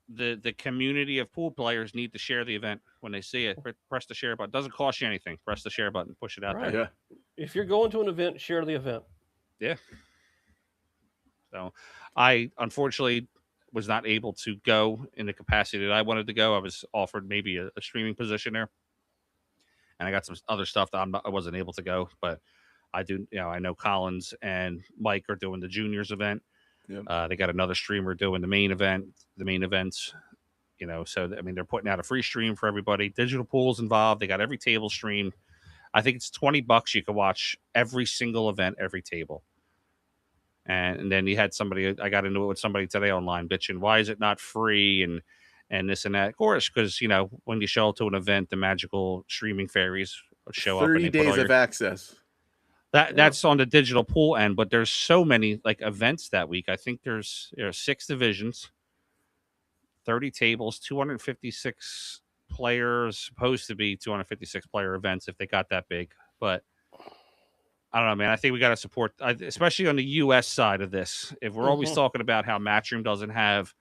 the community of pool players need to share the event when they see it. Press the share button. It doesn't cost you anything. Press the share button. Push it out there. Yeah. If you're going to an event, share the event. Yeah. So I, unfortunately, was not able to go in the capacity that I wanted to go. I was offered maybe a streaming position there. And I got some other stuff that I wasn't able to go. But I do, I know Collins and Mike are doing the juniors event. Yep. They got another streamer doing the main events. So, they're putting out a free stream for everybody. Digital Pool's involved. They got every table stream. I think it's $20. You can watch every single event, every table. And then you had somebody, I got into it with somebody today online bitching, why is it not free and this and that? Of course, because, when you show up to an event, the magical streaming fairies show 30 up. 30 days of access. That's on the digital pool end, but there's so many events that week. I think there's 6 divisions, 30 tables, 256 players, supposed to be 256 player events if they got that big. But I don't know, man. I think we got to support, especially on the U.S. side of this. If we're always talking about how Matchroom doesn't have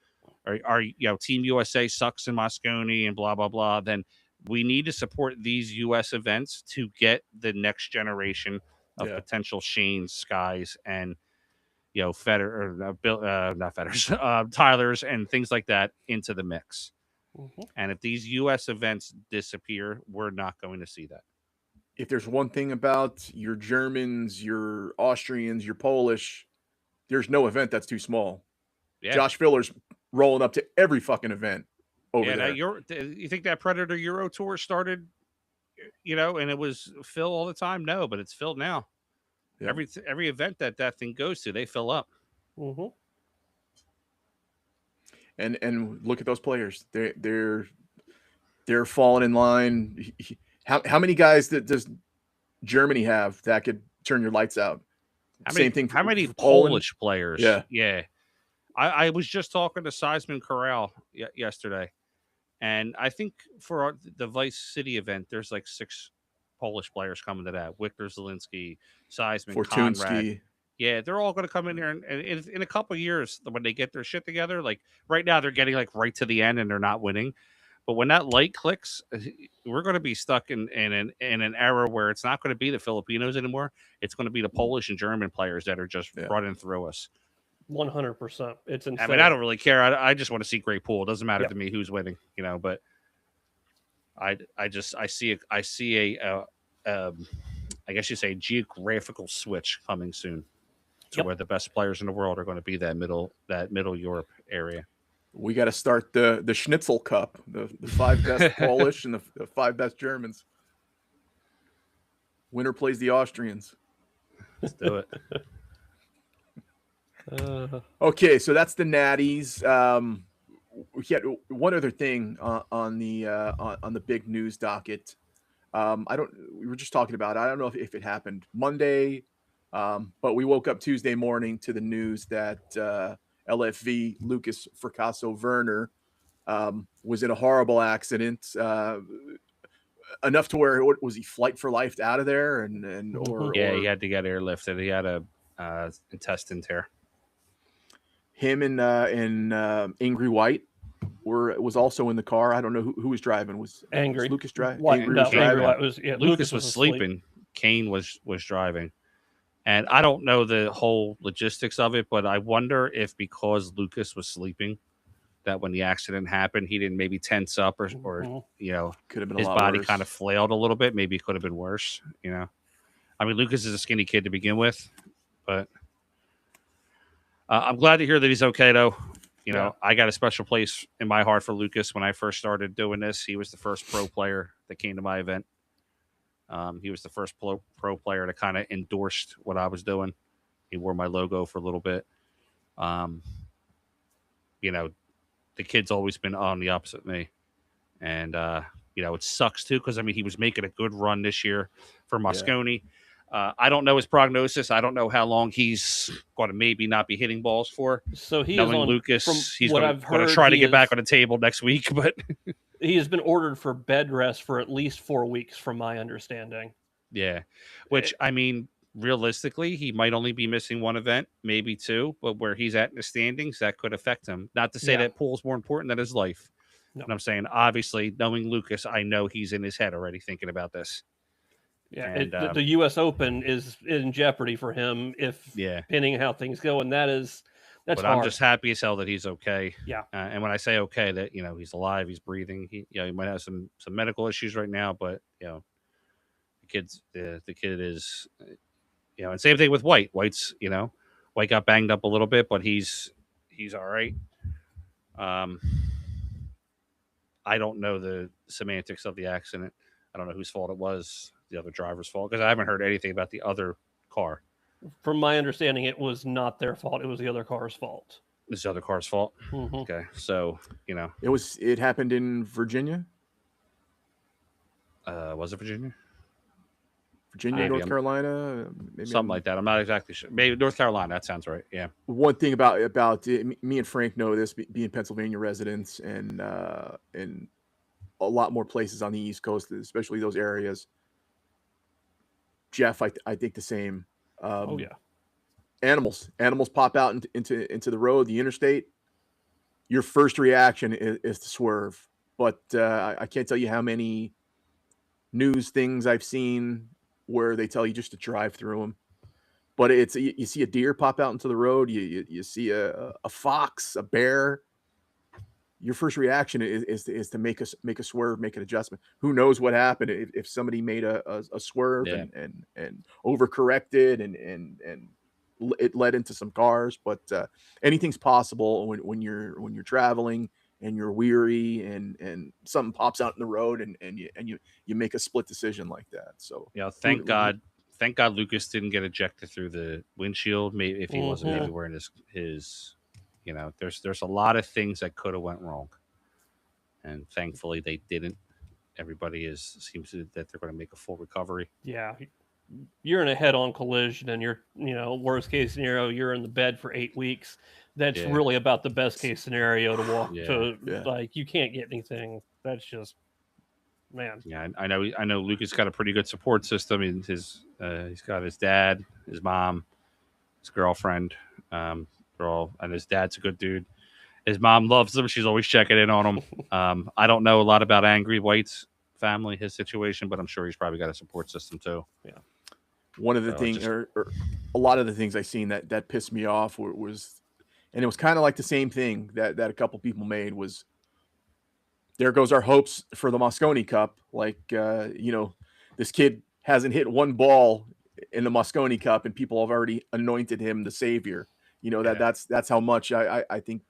Team USA sucks in Moscone and blah blah blah, then we need to support these U.S. events to get the next generation of potential Shanes, Skies, and not Fetters, Tylers, and things like that into the mix. Mm-hmm. And if these U.S. events disappear, we're not going to see that. If there's one thing about your Germans, your Austrians, your Polish, there's no event that's too small. Yeah. Josh Filler's rolling up to every fucking event over there. You think that Predator Euro Tour started, and it was Phil all the time? No, but it's filled now. Yeah. Every event that thing goes to, they fill up. Mm-hmm. And look at those players. They're falling in line. How many guys does Germany have that could turn your lights out? Same thing. How many for Polish players? Yeah. I was just talking to Seisman Corral yesterday, and I think for the Vice City event, there's like 6 Polish players coming to that. Victor Zielinski, Seisman, Conrad. Yeah, they're all going to come in here, and in a couple of years, when they get their shit together, like right now, they're getting like right to the end and they're not winning. But when that light clicks, we're going to be stuck in an era where it's not going to be the Filipinos anymore. It's going to be the Polish and German players that are just running through us. 100%. It's insane. I mean, I don't really care. I just want to see great pool. It doesn't matter to me who's winning, but I see a I guess you say geographical switch coming soon to where the best players in the world are going to be that middle Europe area. We got to start the Schnitzel Cup, the 5 best Polish and the 5 best Germans. Winner plays the Austrians. Let's do it. Okay, so that's the Natties. We had one other thing on the big news docket. We were just talking about it. I don't know if it happened Monday, but we woke up Tuesday morning to the news that LFV Lucas Fracasso Werner was in a horrible accident, enough to where was he flight for life out of there, he had to get airlifted. He had a intestine tear. Him and Angry White was also in the car. I don't know who was driving. Was Lucas driving? Angry White was. Yeah, Lucas was sleeping. Kane was driving. And I don't know the whole logistics of it, but I wonder if because Lucas was sleeping, that when the accident happened, he didn't maybe tense up or could have been his body kind of flailed a little bit. Maybe it could have been worse. I mean, Lucas is a skinny kid to begin with, but I'm glad to hear that he's okay, though. I got a special place in my heart for Lucas. When I first started doing this, he was the first pro player that came to my event. He was the first pro player that kind of endorsed what I was doing. He wore my logo for a little bit. The kid's always been on the opposite of me. And, it sucks, too, because, he was making a good run this year for Moscone. Yeah. I don't know his prognosis. I don't know how long he's going to maybe not be hitting balls for. So Lucas, he's going to try to get back on the table next week, but he has been ordered for bed rest for at least 4 weeks, from my understanding. Yeah, which realistically, he might only be missing 1 event, maybe 2, but where he's at in the standings, that could affect him. Not to say that pool's more important than his life. No. And I'm saying, obviously, knowing Lucas, I know he's in his head already thinking about this. Yeah, and, the U.S. Open is in jeopardy for him depending on how things go, and that's but hard. I'm just happy as hell that he's okay. Yeah, and when I say okay, that he's alive, he's breathing. He might have some medical issues right now, but the kid is and same thing with White. White got banged up a little bit, but he's all right. I don't know the semantics of the accident. I don't know whose fault it was. The other driver's fault, because I haven't heard anything about the other car. From my understanding, it was not their fault. It was the other car's fault. It's the other car's fault. Mm-hmm. Okay, so it happened in Virginia. Was it Virginia? Maybe North Carolina, maybe something like that. I'm not exactly sure. Maybe North Carolina. That sounds right. Yeah. One thing about me and Frank know this, being Pennsylvania residents and a lot more places on the East Coast, especially those areas. Jeff, I think the same. Animals pop out into the road, the interstate. your first reaction is to swerve. But I can't tell you how many news things I've seen where they tell you just to drive through them. But it's you see a deer pop out into the road, you see a fox, a bear. Your first reaction is to make a swerve, make an adjustment. Who knows what happened if somebody made a swerve and overcorrected and it led into some cars. But anything's possible when you're traveling and you're weary and something pops out in the road and you make a split decision like that. So thank God Lucas didn't get ejected through the windshield. Maybe if he wasn't maybe wearing his there's a lot of things that could have went wrong, and thankfully they didn't. Everybody seems that they're going to make a full recovery. Yeah, you're in a head-on collision, and you're worst case scenario, you're in the bed for 8 weeks. That's really about the best case scenario to walk to. Like you can't get anything. That's just man. Yeah, I know. Lucas got a pretty good support system. He's got his dad, his mom, his girlfriend. And his dad's a good dude. His mom loves him. She's always checking in on him. I don't know a lot about Angry White's family, his situation, but I'm sure he's probably got a support system too. Yeah. One of the things, or a lot of the things I seen that pissed me off was, and it was kind of like the same thing that a couple people made was, there goes our hopes for the Mosconi Cup. Like, this kid hasn't hit one ball in the Mosconi Cup, and people have already anointed him the savior. That's how much I think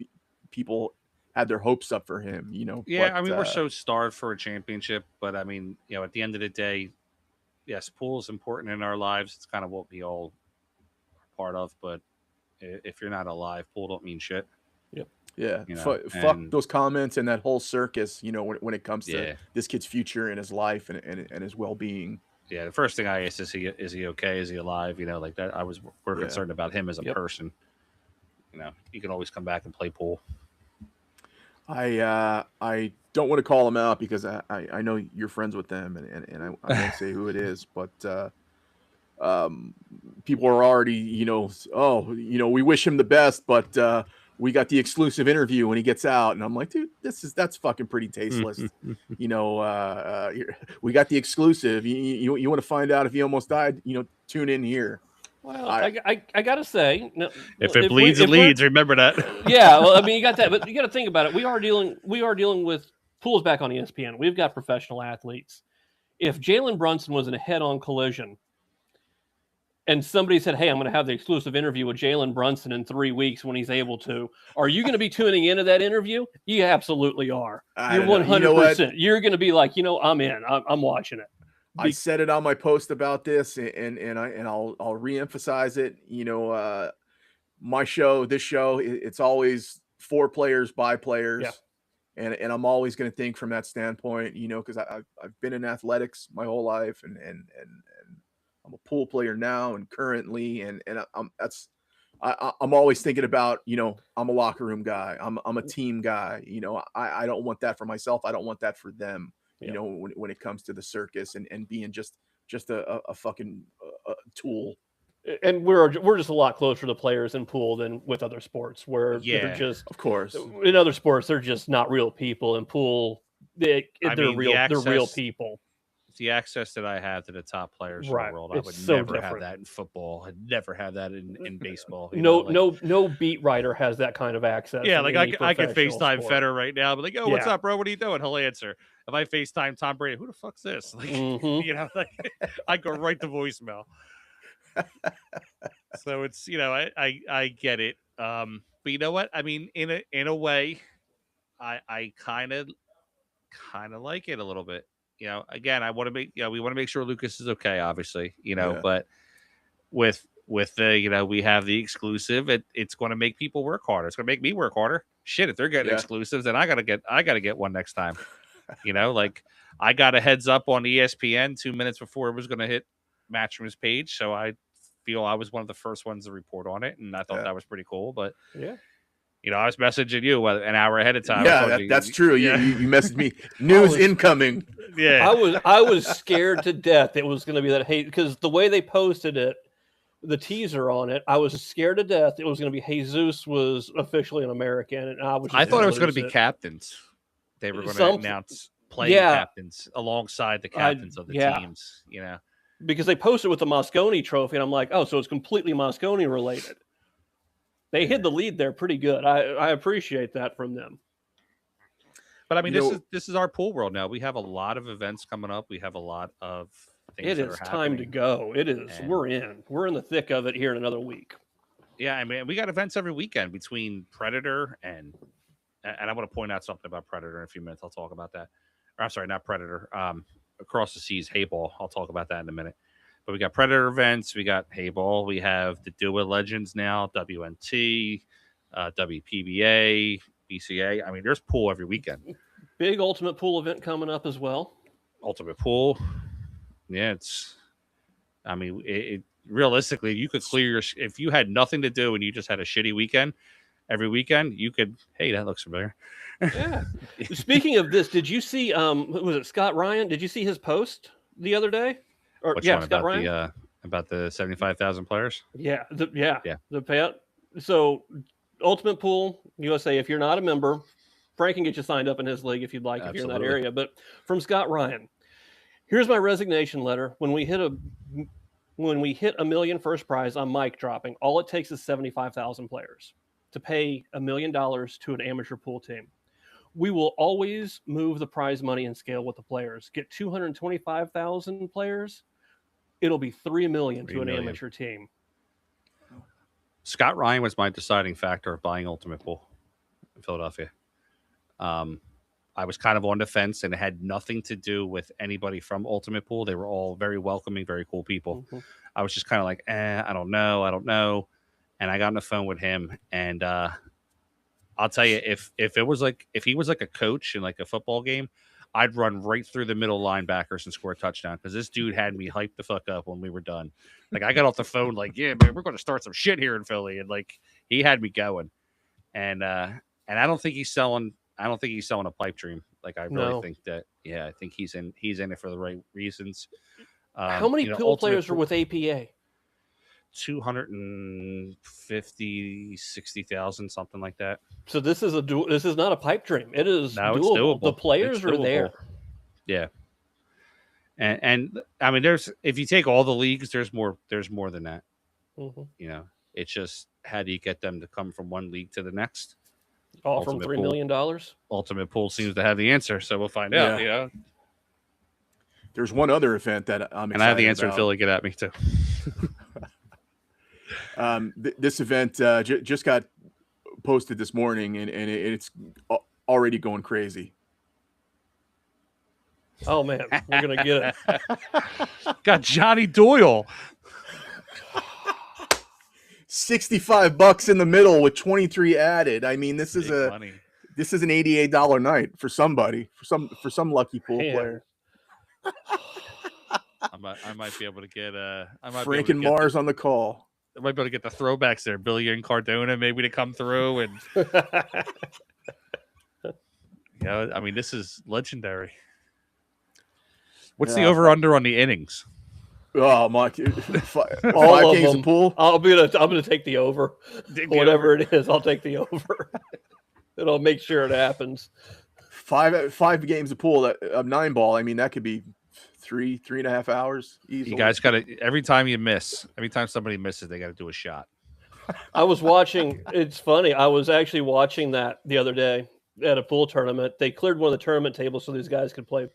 people had their hopes up for him. But, we're so starved for a championship, but I mean, at the end of the day, yes, pool is important in our lives. It's kind of what we all are part of. But if you're not alive, pool don't mean shit. Yep. Yeah. Fuck those comments and that whole circus. When it comes to this kid's future and his life and his well-being. Yeah. The first thing I asked is he okay? Is he alive? Like that. We're concerned about him as a person. You can always come back and play pool. I don't want to call them out because I know you're friends with them and I won't say who it is, but people are already, we wish him the best, but we got the exclusive interview when he gets out, and I'm like, dude, that's fucking pretty tasteless. We got the exclusive. You want to find out if he almost died? Tune in here. Well, I gotta say, if it bleeds, it leads. Remember that. Yeah, well, I mean, you got that, but you got to think about it. We are dealing with pools back on ESPN. We've got professional athletes. If Jalen Brunson was in a head-on collision, and somebody said, "Hey, I'm going to have the exclusive interview with Jalen Brunson in 3 weeks when he's able to," are you going to be tuning into that interview? You absolutely are. You're 100%. You're going to be like, I'm in. I'm watching it. I said it on my post about this, and I'll reemphasize it. This show, it's always for players by players, and I'm always going to think from that standpoint. Because I've been in athletics my whole life, and I'm a pool player now and currently, and I'm always thinking about I'm a locker room guy. I'm a team guy. I don't want that for myself. I don't want that for them. When it comes to the circus and being just a fucking tool. And we're just a lot closer to players in pool than with other sports where they're just, of course, in other sports, they're just not real people. In pool, they're real people. The access that I have to the top players in the world, I would never have that in football. I'd never have that in baseball. No beat writer has that kind of access. Yeah, like I could FaceTime Federer right now, but like, oh, what's up, bro? What are you doing? He'll answer. If I FaceTime Tom Brady, who the fuck's this? Like, I go right to voicemail. So it's I get it. But you know what? I mean, in a way, I kind of like it a little bit. Again, I want to make, we want to make sure Lucas is okay, obviously, but with the, we have the exclusive, it's going to make people work harder. It's going to make me work harder. Shit, if they're getting exclusives, then I got to get one next time. Like I got a heads up on ESPN 2 minutes before it was going to hit Matchroom's page. So I feel I was one of the first ones to report on it. And I thought that was pretty cool, but I was messaging you an hour ahead of time. Yeah, that's true. You messaged me. News incoming. Yeah, I was scared to death it was going to be that hate because the way they posted it the teaser on it, I was scared to death it was going to be Jesus was officially an American, and I was. Just I thought it was going to lose be it. captains. They were going to Some- announce playing Yeah. captains alongside the captains of the yeah. teams. You know, because they posted with the Mosconi trophy, and I'm like, oh, so it's completely Mosconi related. They hid the lead there pretty good. I appreciate that from them. but I mean, You know- this is our pool world now. We have a lot of events coming up. We have a lot of things It that is are time to happening. go. It is. And- We're in the thick of it here in another week. Yeah, I mean, we got events every weekend between Predator and I want to point out something about Predator in a few minutes. I'll talk about that. Or, I'm sorry, not Predator. Across the Seas, Hayball. I'll talk about that in a minute. But we got Predator events. We got Hayball. We have the Do It Legends now, WNT, WPBA, BCA. I mean, there's pool every weekend. Big Ultimate Pool event coming up as well. Ultimate Pool. Yeah, it's. I mean, it realistically, you could clear your. If you had nothing to do and you just had a shitty weekend, every weekend, you could. Hey, that looks familiar. Yeah. Speaking of this, did you see? Who was it? Scott Ryan? Did you see his post the other day? Or Which yeah, one Scott about Ryan. about the 75,000 players? Yeah, the payout. So, Ultimate Pool USA. If you're not a member, Frank can get you signed up in his league if you'd like. If you're in that Absolutely. area. But from Scott Ryan, here's my resignation letter. When we hit a million first prize, I'm mic dropping. All it takes is 75,000 players to pay $1 million to an amateur pool team. We will always move the prize money and scale with the players. Get 225,000 players, it'll be $3 million to an amateur team. Scott Ryan was my deciding factor of buying Ultimate Pool in Philadelphia. I was kind of on the fence, and it had nothing to do with anybody from Ultimate Pool. They were all very welcoming, very cool people. Mm-hmm. I was just kind of like, I don't know. And I got on the phone with him, and I'll tell you, if he was like a coach in like a football game, I'd run right through the middle linebackers and score a touchdown because this dude had me hyped the fuck up when we were done. Like I got off the phone like, yeah, man, we're going to start some shit here in Philly, and like he had me going. And I don't think he's selling. I don't think he's selling a pipe dream. Like I really think that. Yeah, I think he's in it for the right reasons. How many pool players are with APA? 250, 60,000, something like that. So this is this is not a pipe dream. It is No, doable. it's doable. The players It's are doable. there. Yeah. And I mean, if you take all the leagues, there's more than that. Mm-hmm. You know, it's just how do you get them to come from one league to the next? All from $3 million. Ultimate Pool seems to have the answer, so we'll find out. You know, There's one other event that I'm excited and I have the answer about. in Philly. Get at me too. This event just got posted this morning, and it's already going crazy. Oh man, we're gonna get it. Got Johnny Doyle. $65 in the middle with 23 added. I mean, this is Money. this is an $88 night for somebody, for some lucky pool player. I might be able to get Frank and Mars on the call. I might be able to get the throwbacks there, Billy and Cardona, maybe to come through, and I mean, this is legendary. What's the over under on the innings? Oh my! All 5 of games them. of pool. I'm gonna take the over. Whatever it is, I'll take the over. It'll make sure it happens. 5 games of pool of 9 ball. I mean, that could be 3.5 hours easily. You guys got to every time somebody misses, they got to do a shot. I was watching. It's funny. I was actually watching that the other day at a pool tournament. They cleared one of the tournament tables so these guys could play.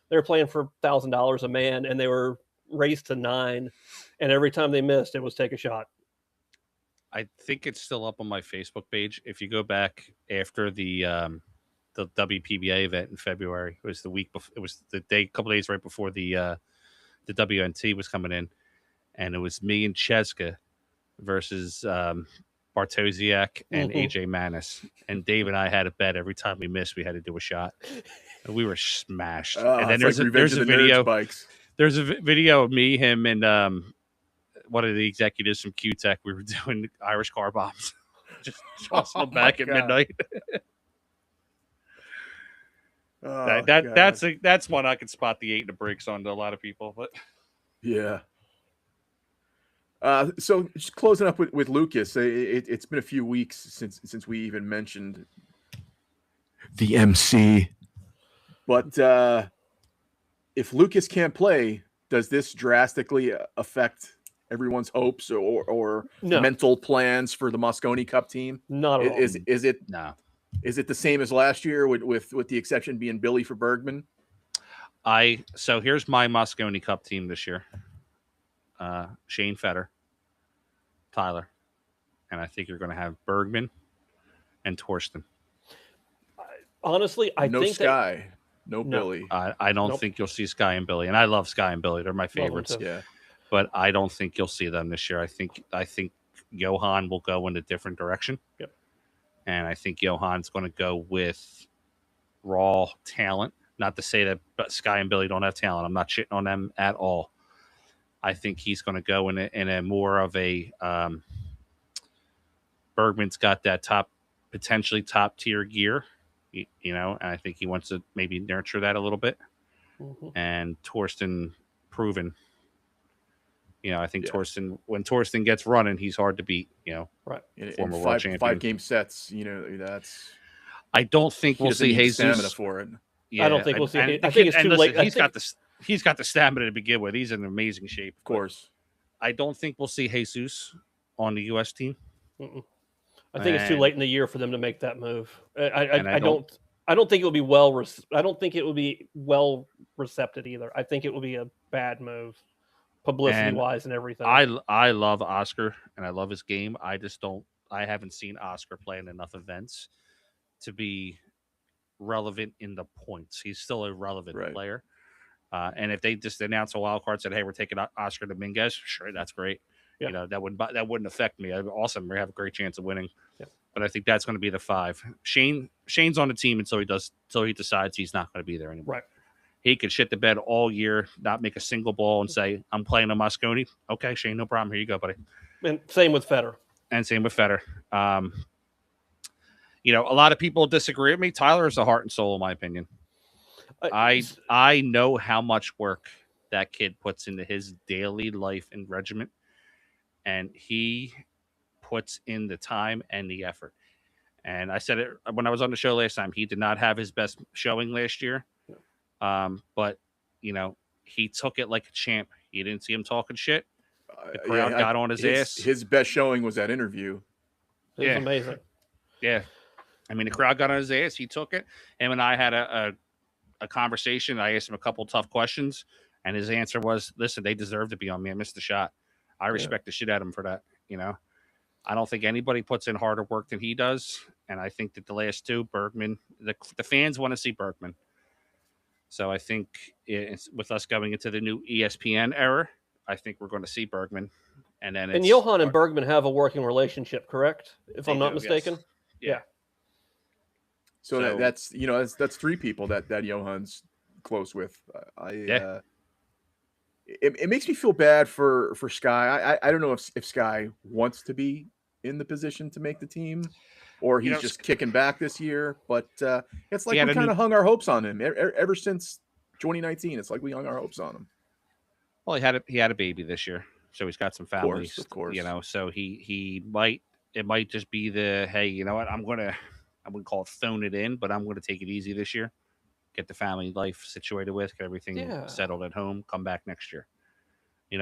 They were playing for $1,000 a man, and they were raced to 9. And every time they missed, it was take a shot. I think it's still up on my Facebook page. If you go back after the WPBA event in February, it was the week before. It was the day, a couple days right before the WNT was coming in, and it was me and Cheska versus Bartosiak and AJ Manis. And Dave and I had a bet every time we missed, we had to do a shot, and we were smashed. And then there's a video. There's a video of me, him, and one of the executives from Q-Tech. We were doing Irish car bombs, just tossing them back at midnight. That's one I could spot the 8 and the breaks on to a lot of people, but yeah. So just closing up with Lucas, it's been a few weeks since we even mentioned the MC. But if Lucas can't play, does this drastically affect everyone's hopes or No. mental plans for the Mosconi Cup team? Not at all. Is it No. Is it the same as last year with the exception being Billy for Bergman? So here's my Mosconi Cup team this year. Shane Fetter, Tyler, and I think you're going to have Bergman and Torsten. Honestly, I no think Sky, no Billy. I don't think you'll see Sky and Billy, and I love Sky and Billy; they're my favorites. Yeah, but I don't think you'll see them this year. I think Johan will go in a different direction. Yep. And I think Johan's going to go with raw talent. Not to say that Sky and Billy don't have talent. I'm not shitting on them at all. I think he's going to go in a more of a Bergman's got that potentially top tier gear, and I think he wants to maybe nurture that a little bit. Mm-hmm. And Torsten proven. I think when Torsten gets running, he's hard to beat. Right. Former world champion. 5-game sets. That's. I don't think we'll see Jesus stamina for it. Yeah, I don't think we'll see. I think it's too late. He's got the stamina to begin with. He's in amazing shape. Of course. I don't think we'll see Jesus on the U.S. team. I think it's too late in the year for them to make that move. I don't think it will be I don't think it will be well received either. I think it will be a bad move, publicity wise and everything. I love Oscar and I love his game. I haven't seen Oscar play in enough events to be relevant in the points. He's still a relevant player. And if they just announce a wild card, said, "Hey, we're taking Oscar Dominguez," sure, that's great. Yeah. That wouldn't affect me. Awesome, we have a great chance of winning. Yeah. But I think that's going to be the 5. Shane's on the team until he decides he's not going to be there anymore. Right. He could shit the bed all year, not make a single ball, and say, "I'm playing a Mosconi." Okay, Shane, no problem. Here you go, buddy. And same with Fetter. A lot of people disagree with me. Tyler is the heart and soul, in my opinion. I know how much work that kid puts into his daily life and regiment, and he puts in the time and the effort. And I said it when I was on the show last time. He did not have his best showing last year, but he took it like a champ. You didn't see him talking shit. The crowd got on his ass. His best showing was that interview. It was amazing. Yeah. I mean, the crowd got on his ass. He took it. Him and I had a conversation. I asked him a couple tough questions, and his answer was, "Listen, they deserve to be on me. I missed the shot. I respect the shit out of him for that." I don't think anybody puts in harder work than he does, and I think that the last 2, Bergman, the fans want to see Bergman. So I think with us going into the new ESPN era, I think we're going to see Bergman, and Johan and Bergman have a working relationship, correct? If I'm not mistaken. Yes. Yeah. So that's 3 people that Johan's close with. It makes me feel bad for Sky. I don't know if Sky wants to be in the position to make the team, or he's just kicking back this year. But it's like we kind of hung our hopes on him ever since 2019. It's like we hung our hopes on him. Well, he had a baby this year, so he's got some family. Of course. So it might just be the, hey, you know what, I wouldn't call it phone it in, but I'm going to take it easy this year, get the family life situated with, get everything settled at home, come back next year.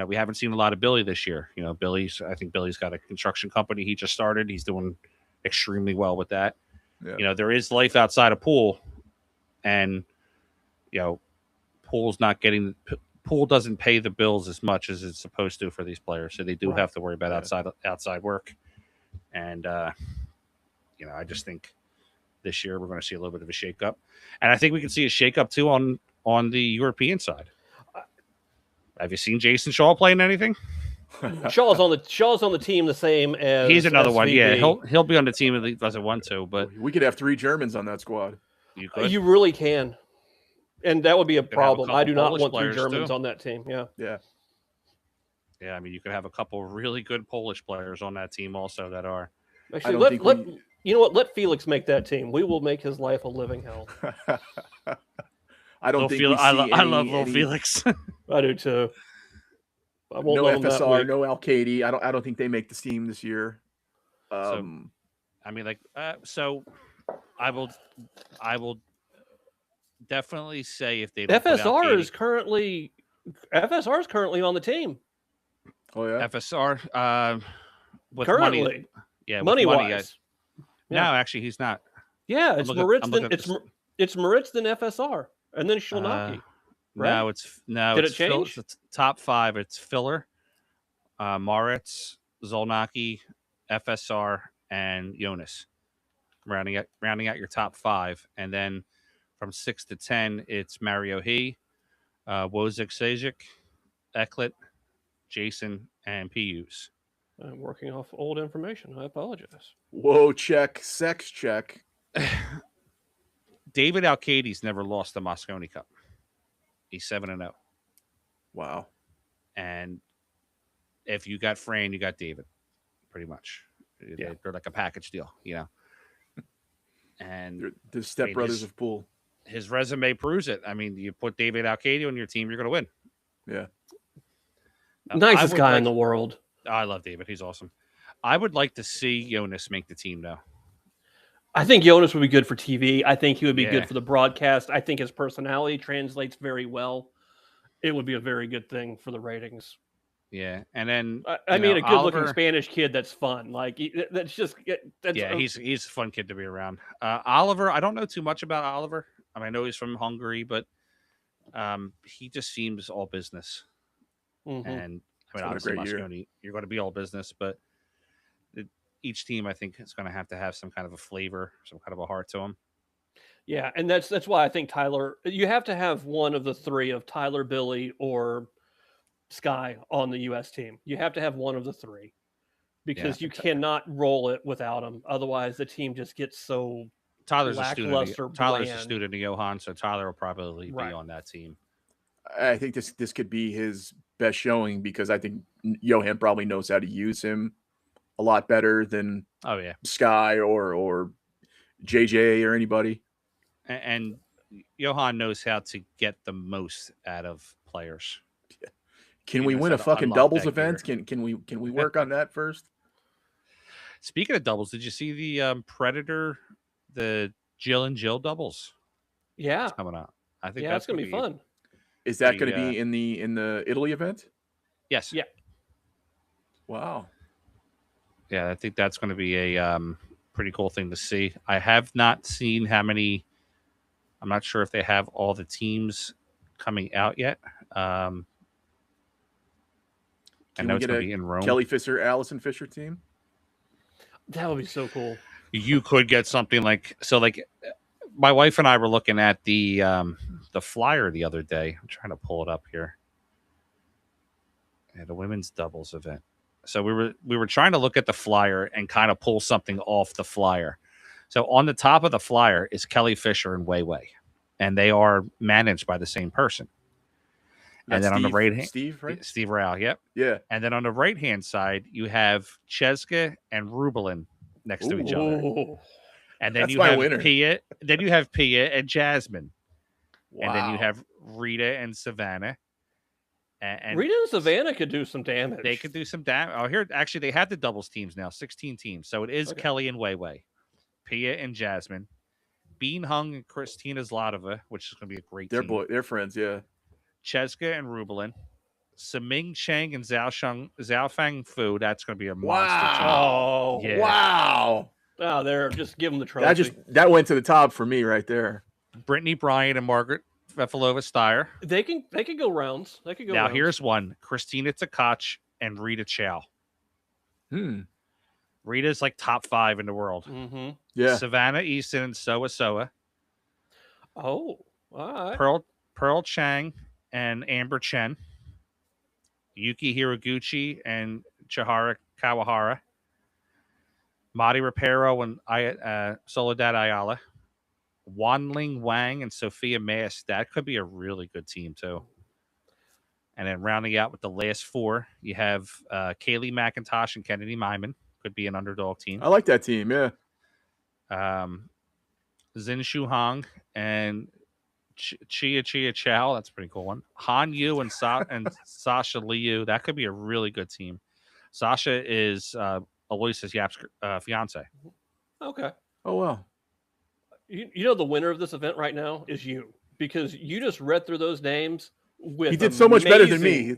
We haven't seen a lot of Billy this year. I think Billy's got a construction company he just started. He's doing extremely well with that. Yeah. There is life outside of pool, and pool doesn't pay the bills as much as it's supposed to for these players. So they do have to worry about outside work. And I just think this year we're going to see a little bit of a shakeup, and I think we can see a shakeup too on the European side. Have you seen Jason Shaw playing anything? Shaw's on the team the same as he's another SVB. one. Yeah, he'll be on the team if he doesn't want to. But we could have 3 Germans on that squad. You really can, and that would be a problem. I do not want 3 Germans on that team. Yeah. I mean, you could have a couple of really good Polish players on that team also that are. Actually, let Felix make that team. We will make his life a living hell. I don't think I love little Felix. I do too. I won't no love them that FSR, week. no Al-Kaidi. I don't think they make the team this year. So, I mean, like, so I will definitely say if they don't put FSR Al-Kaidi, is currently on the team. Oh yeah. FSR with Currently, money, yeah, with money money. wise. No, actually, he's not. Yeah, it's I'm Moritz. looking Then at it's this. it's Moritz then FSR, and then Shilnaki. Right? No, Did it's it change? It's top 5. It's Filler, Moritz, Zolnacki, FSR, and Jonas. Rounding out your top 5, and then from 6 to 10, it's Mario He, Wojciech Sajic, Eklet, Jason, and Pius. I'm working off old information. I apologize. Whoa, check, sex check. David Al-Kaidis never lost the Mosconi Cup. He's 7-0. Wow. And if you got Fran, you got David, pretty much. Yeah. They're like a package deal, you know. And They're the stepbrothers of pool. His resume proves it. I mean, you put David Al-Kaidi on your team, you're going to win. Yeah. Nicest guy in the world. I love David. He's awesome. I would like to see Jonas make the team, though. I think Jonas would be good for TV. I think he would be Yeah. good for the broadcast. I think his personality translates very well. It would be a very good thing for the ratings. Yeah, and then I mean, a good-looking Oliver, Spanish kid that's fun. Like that's just that's he's a fun kid to be around. Oliver, I don't know too much about Oliver. I mean, I know he's from Hungary, but he just seems all business. Mm-hmm. And I mean, obviously, Mosconi, you're going to be all business, but each team, I think, is going to have some kind of a flavor, some kind of a heart to them. Yeah, and that's why I think Tyler. You have to have one of the three of Tyler, Billy, or Sky on the U.S. team. You have to have one of the three because you cannot roll it without them. Otherwise, the team just gets so Tyler's a student. Tyler's bland. a student of Johan, so Tyler will probably be on that team. I think this could be his best showing because I think Johan probably knows how to use him a lot better than Sky or JJ or anybody. And Johan knows how to get the most out of players. Yeah. Can we win a fucking doubles event? Can we work on that first? Speaking of doubles, did you see the Predator, the Jill and Jill doubles? Yeah, it's coming out. I think that's gonna be fun. Is that going to be in the Italy event? Yes. Yeah. Wow. Yeah, I think that's going to be a pretty cool thing to see. I have not seen how many. I'm not sure if they have all the teams coming out yet. I know it's going to be in Rome. Kelly Fisher, Allison Fisher team. That would be so cool. You could get something like my wife and I were looking at the flyer the other day. I'm trying to pull it up here. At a women's doubles event. So we were trying to look at the flyer and kind of pull something off the flyer. So on the top of the flyer is Kelly Fisher and Wei Wei, and they are managed by the same person. That's and then Steve, on the right hand, Steve, right? Steve Rao, yep. Yeah. And then on the right hand side, you have Cheska and Rubelin next to each other. And then That's you my have winner. Pia. Then you have Pia and Jasmine. Wow. And then you have Rita and Savannah. And Rita and Savannah could do some damage. They could do some damage. Oh, here, actually, they have the doubles teams now, 16 teams. So it is Kelly and Wei Wei, Pia and Jasmine, Bean Hung and Christina Zlatova, which is going to be a great team. They're friends, yeah. Cheska and Rubelin, Siming Chang and Zhaofang Fu. That's going to be a monster team. Oh, yeah. Wow. Oh, there, just give them the trophy. That went to the top for me right there. Brittany Bryant and Margaret Vefalova Steyer. They can go rounds. They could go. Now rounds. here's one: Christina Tkach and Rita Chow. Rita's like top 5 in the world. Mm-hmm. Yeah. Savannah Easton and Soa. Oh, all right. Pearl Chang and Amber Chen. Yuki Hiraguchi and Chihara Kawahara. Madi Rapero and Soledad Ayala. Wanling Wang and Sophia Mayes. That could be a really good team, too. And then rounding out with the last 4, you have Kaylee McIntosh and Kennedy Myman. Could be an underdog team. I like that team, yeah. Zin Shu Hong and Chia Chow. That's a pretty cool one. Han Yu and Sasha Liu. That could be a really good team. Sasha is Aloysius Yap's fiance. Okay. Oh wow. You know the winner of this event right now is you, because you just read through those names with He did so much better than me.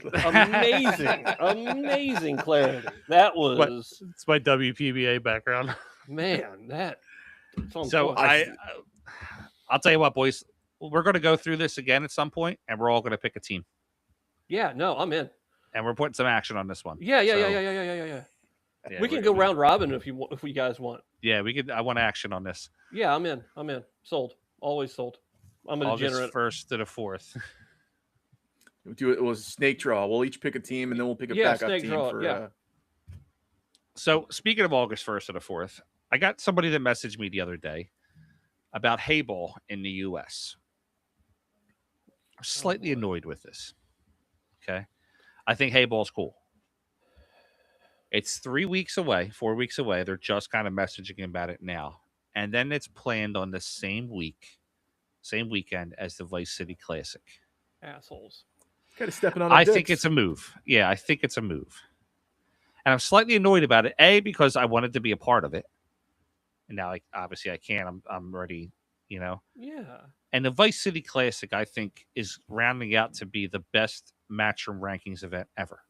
amazing clarity. That was It's my WPBA background. man. So I'll tell you what, boys. We're going to go through this again at some point, and we're all going to pick a team, yeah. No, I'm in. and we're putting some action on this one. Yeah. Yeah, We can go round robin if you guys want. Yeah, we could. I want action on this. Yeah, I'm in. Sold. Always sold. I'm a August degenerate. 1st to the 4th. We'll do it was snake draw. We'll each pick a team, and then we'll pick a backup snake team draw, for. yeah. So speaking of August 1st to the 4th, I got somebody that messaged me the other day about Hayball in the U.S. I'm slightly annoyed with this. Okay, I think Hayball's cool. It's 4 weeks away. They're just kind of messaging about it now. And then it's planned on the same weekend as the Vice City Classic. Assholes. Kind of stepping on. I think it's a move. Yeah, I think it's a move. And I'm slightly annoyed about it. A, because I wanted to be a part of it. And now, obviously, I can't. I'm ready, Yeah. And the Vice City Classic, I think, is rounding out to be the best Matchroom Rankings event ever.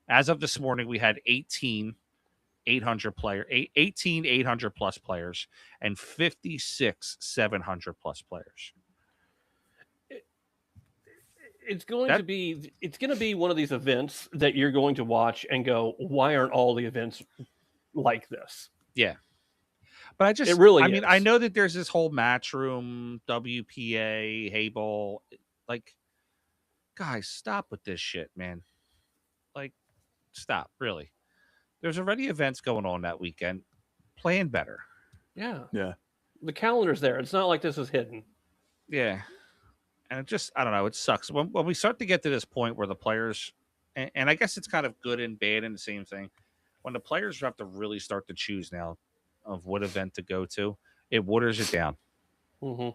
As of this morning, we had 18 800 plus players and 56 700 plus players. It's going to be one of these events that you're going to watch and go, why aren't all the events like this? Yeah. But it really is. mean, I know that there's this whole Matchroom, WPA, Hayball. Like, guys, stop with this shit, man. Like, stop, really. There's already events going on that weekend. Plan better. Yeah. Yeah. The calendar's there. It's not like this is hidden. Yeah. And it just, I don't know, it sucks. When we start to get to this point where the players, and I guess it's kind of good and bad in the same thing, when the players have to really start to choose now of what event to go to, it waters it down. Mm-hmm.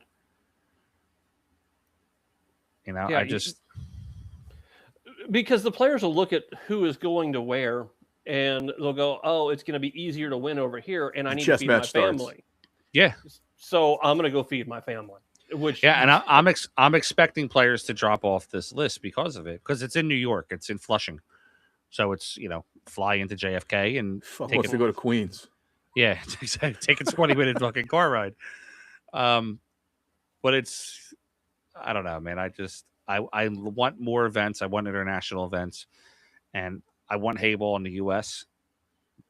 Because the players will look at who is going to where, and they'll go, oh, it's going to be easier to win over here, and I need to feed my family. Yeah. So I'm going to go feed my family. And I'm expecting players to drop off this list because of it, because it's in New York, it's in Flushing, so it's fly into JFK and wants to go to Queens. Yeah, take a 20-minute fucking car ride. But it's, I don't know, man. I want more events. I want international events, and I want Hayball in the U.S.,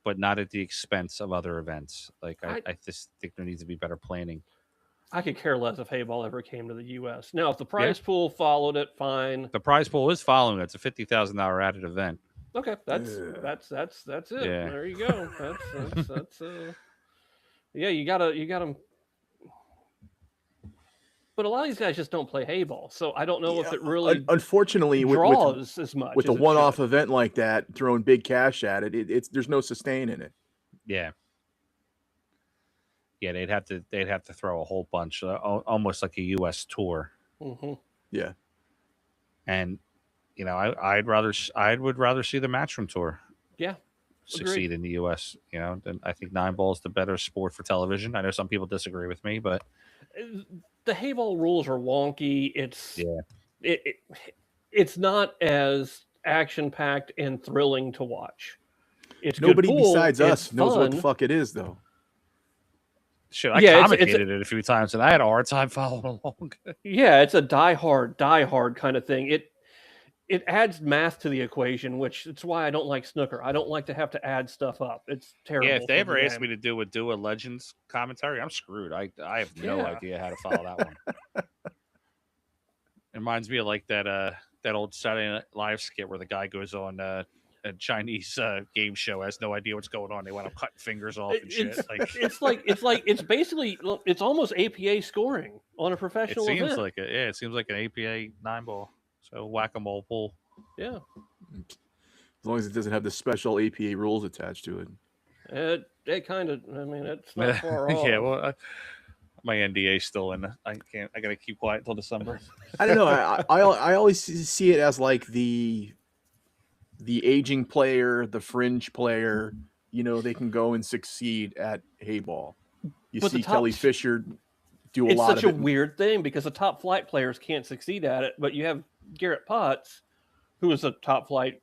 but not at the expense of other events. Like I just think there needs to be better planning. I could care less if Hayball ever came to the U.S. Now, if the prize pool followed it, fine. The prize pool is following it. It's a $50,000 added event. Okay, that's it. Yeah. There you go. That's yeah. You gotta. But a lot of these guys just don't play Hayball, so I don't know if it really unfortunately draws as much with a one-off event like that, throwing big cash at it. It's there's no sustain in it. Yeah. Yeah, they'd have to throw a whole bunch, almost like a U.S. tour. Mm-hmm. Yeah, and I would rather see the Matchroom tour. Yeah, succeed in the U.S. Then I think 9-ball is the better sport for television. I know some people disagree with me, but the Hayball rules are wonky. It's not as action packed and thrilling to watch. It's nobody besides us knows what the fuck it is, though. Shit, I commentated it a few times, and I had a hard time following along. Yeah, it's a die hard kind of thing. It adds math to the equation, which it's why I don't like snooker. I don't like to have to add stuff up. It's terrible. Yeah, if they ever asked me to do a Legends commentary, I'm screwed. I have no idea how to follow that one. It reminds me of like that old Saturday Night Live skit where the guy goes on a Chinese game show, has no idea what's going on. They want to cut fingers off and shit. It's almost APA scoring on a professional event. It seems like it. Yeah, it seems like an APA 9-ball. So whack-a-mole pool. Yeah. As long as it doesn't have the special APA rules attached to it. It kind of, I mean, it's not far off. Yeah, well, My NDA still in. I can't. I gotta keep quiet until December. I don't know. I always see it as like the aging player, the fringe player. You know, they can go and succeed at Hayball. You But the see Kelly tops- Fisher do a It's lot such of a it. weird thing because the top flight players can't succeed at it, but you have Garrett Potts, who is a top flight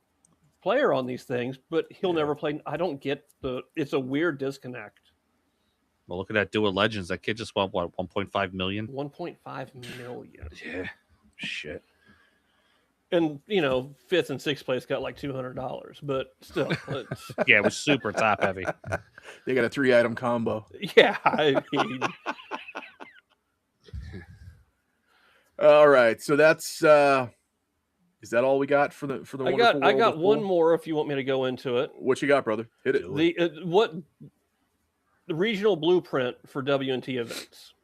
player on these things, but he'll never play. I don't get it's a weird disconnect. Well, look at that Duel Legends. That kid just won what 1.5 million. 1.5 million. Yeah, shit. And fifth and sixth place got like $200, but still, it's, Yeah, it was super top heavy. They got a 3-item combo. yeah. I mean, All right, so that's is that all we got for the I wonderful got world of one pool? more if you want me to go into it. What you got, brother? Hit it. The regional blueprint for WNT events,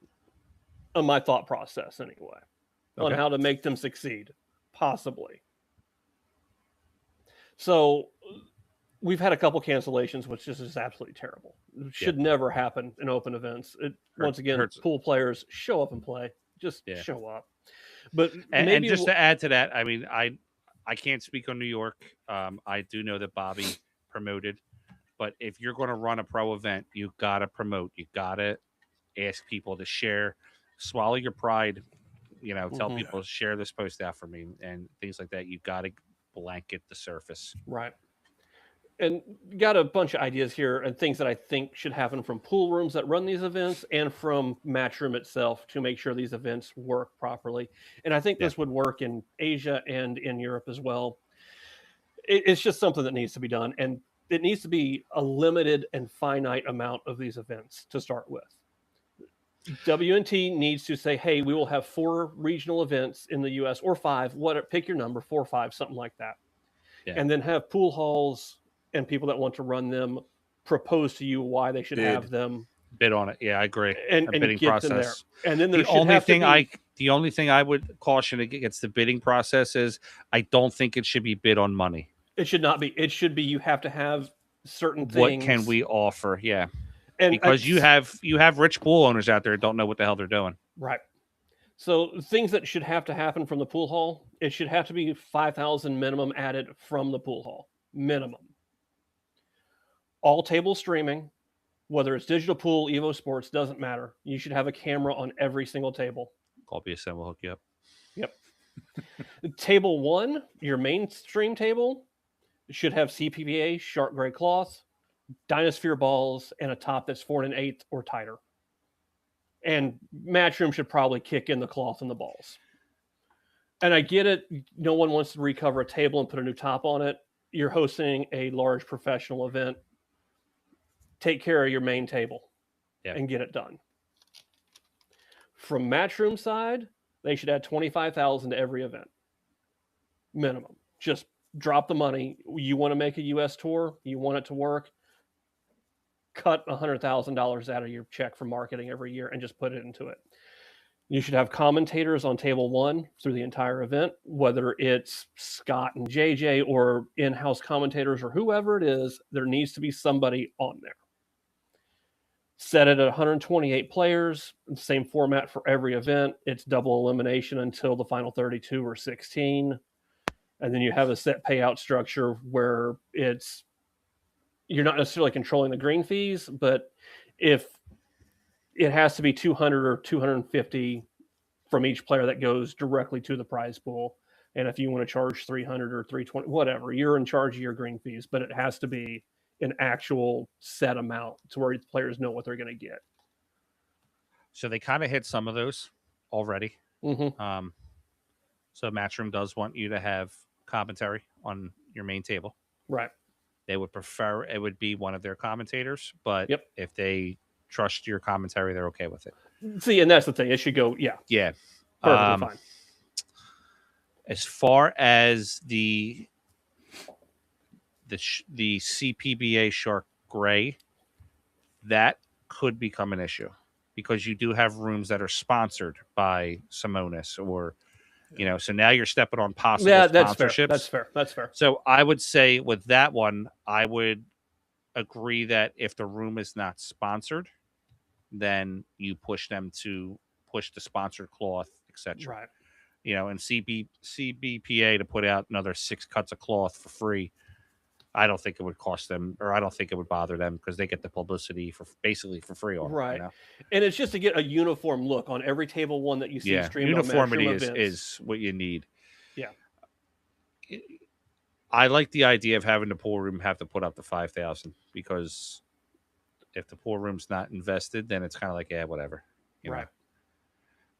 my thought process anyway, on how to make them succeed, possibly. So we've had a couple cancellations, which is just absolutely terrible. It should never happen in open events. Once again, pool players show up and play. Just show up. But and just to add to that, I mean, I can't speak on New York. I do know that Bobby promoted, but if you're going to run a pro event, you got to promote. You got to ask people to share, swallow your pride. Tell people to share this post out for me and things like that. You got to blanket the surface. Right. And got a bunch of ideas here and things that I think should happen from pool rooms that run these events and from Matchroom itself to make sure these events work properly. And I think this would work in Asia and in Europe as well. It's just something that needs to be done. And it needs to be a limited and finite amount of these events to start with. WNT needs to say, hey, we will have 4 regional events in the US or 5, pick your number, 4 or 5, something like that. Yeah. And then have pool halls and people that want to run them propose to you why they should have them. Bid on it. Yeah, I agree. And bidding get process. them there. And then the only thing I would caution against the bidding process is I don't think it should be bid on money. It should not be. It should be you have to have certain things. What can we offer? Yeah. And because you have rich pool owners out there that don't know what the hell they're doing. Right. So things that should have to happen from the pool hall, it should have to be 5,000 minimum added from the pool hall. Minimum. All table streaming, whether it's digital pool, Evo Sports, doesn't matter. You should have a camera on every single table. Call BSN, we'll hook you up. Yep. Table 1, your mainstream table, should have CPVA, shark gray cloth, Dynasphere balls, and a top that's 4 1/8 or tighter. And Matchroom should probably kick in the cloth and the balls. And I get it. No one wants to recover a table and put a new top on it. You're hosting a large professional event. Take care of your main table and get it done. From Matchroom side, they should add 25,000 to every event. Minimum. Just drop the money. You want to make a US tour, you want it to work, cut $100,000 out of your check for marketing every year and just put it into it. You should have commentators on table 1 through the entire event, whether it's Scott and JJ or in-house commentators or whoever it is, there needs to be somebody on there. Set it at 128 players, same format for every event. It's double elimination until the final 32 or 16. And then you have a set payout structure where you're not necessarily controlling the green fees, but if it has to be 200 or 250 from each player that goes directly to the prize pool. And if you want to charge 300 or 320, whatever, you're in charge of your green fees, but it has to be an actual set amount to where the players know what they're going to get. So they kind of hit some of those already. Mm-hmm. So Matchroom does want you to have commentary on your main table. Right. They would prefer it would be one of their commentators, but if they trust your commentary, they're okay with it. See, and that's the thing. It should go, yeah. Perfectly fine. As far as the CPBA Shark Gray, that could become an issue because you do have rooms that are sponsored by Simonis or, so now you're stepping on possible sponsorships. That's fair. So I would say with that one, I would agree that if the room is not sponsored, then you push them to push the sponsored cloth, etc. Right. You know, and CBPA to put out another 6 cuts of cloth for free. I don't think it would cost them, or I don't think it would bother them because they get the publicity for basically for free on Right. it. You know? And it's just to get a uniform look on every table one that you see streamed uniformity on Matchroom events. is what you need. Yeah. I like the idea of having the pool room have to put up the 5,000 because if the pool room's not invested, then it's kind of like, yeah, whatever. You Right.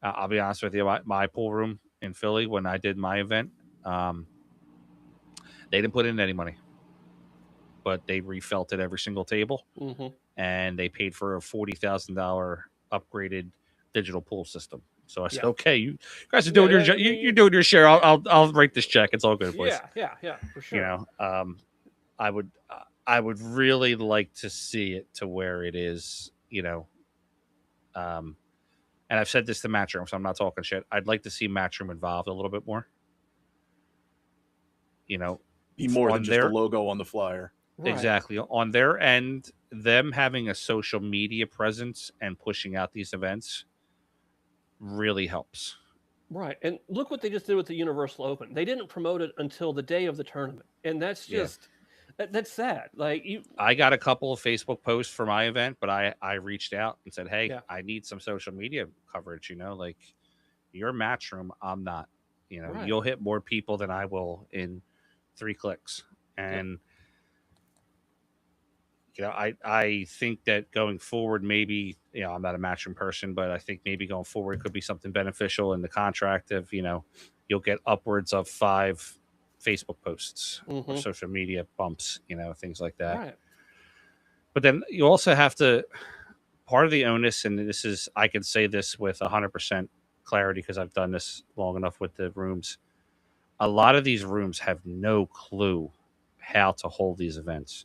know? I'll be honest with you. My pool room in Philly, when I did my event, they didn't put in any money, but they refelted every single table, and they paid for a $40,000 upgraded digital pool system. So I said, okay, you guys are doing you're doing your share. I'll write this check. It's all good, boys. Yeah, for sure. You know, I would really like to see it to where it is. You know, and I've said this to Matchroom, so I'm not talking shit. I'd like to see Matchroom involved a little bit more. You know, be more than just a logo on the flyer. Right. Exactly. On their end, them having a social media presence and pushing out these events really helps. Right. And look what they just did with the Universal Open. They didn't promote it until the day of the tournament. And that's just that's sad. Like I got a couple of Facebook posts for my event, but I reached out and said, "Hey, I need some social media coverage, you know, like your Matchroom, I'm not. You know, you'll hit more people than I will in 3 clicks." And you know, I think that going forward, maybe, you know, I'm not a Matchroom person, but I think maybe going forward it could be something beneficial in the contract of, you know, you'll get upwards of 5 Facebook posts or social media bumps, you know, things like that. Right. But then you also have to, part of the onus, and this is, I can say this with 100% clarity because I've done this long enough with the rooms. A lot of these rooms have no clue how to hold these events.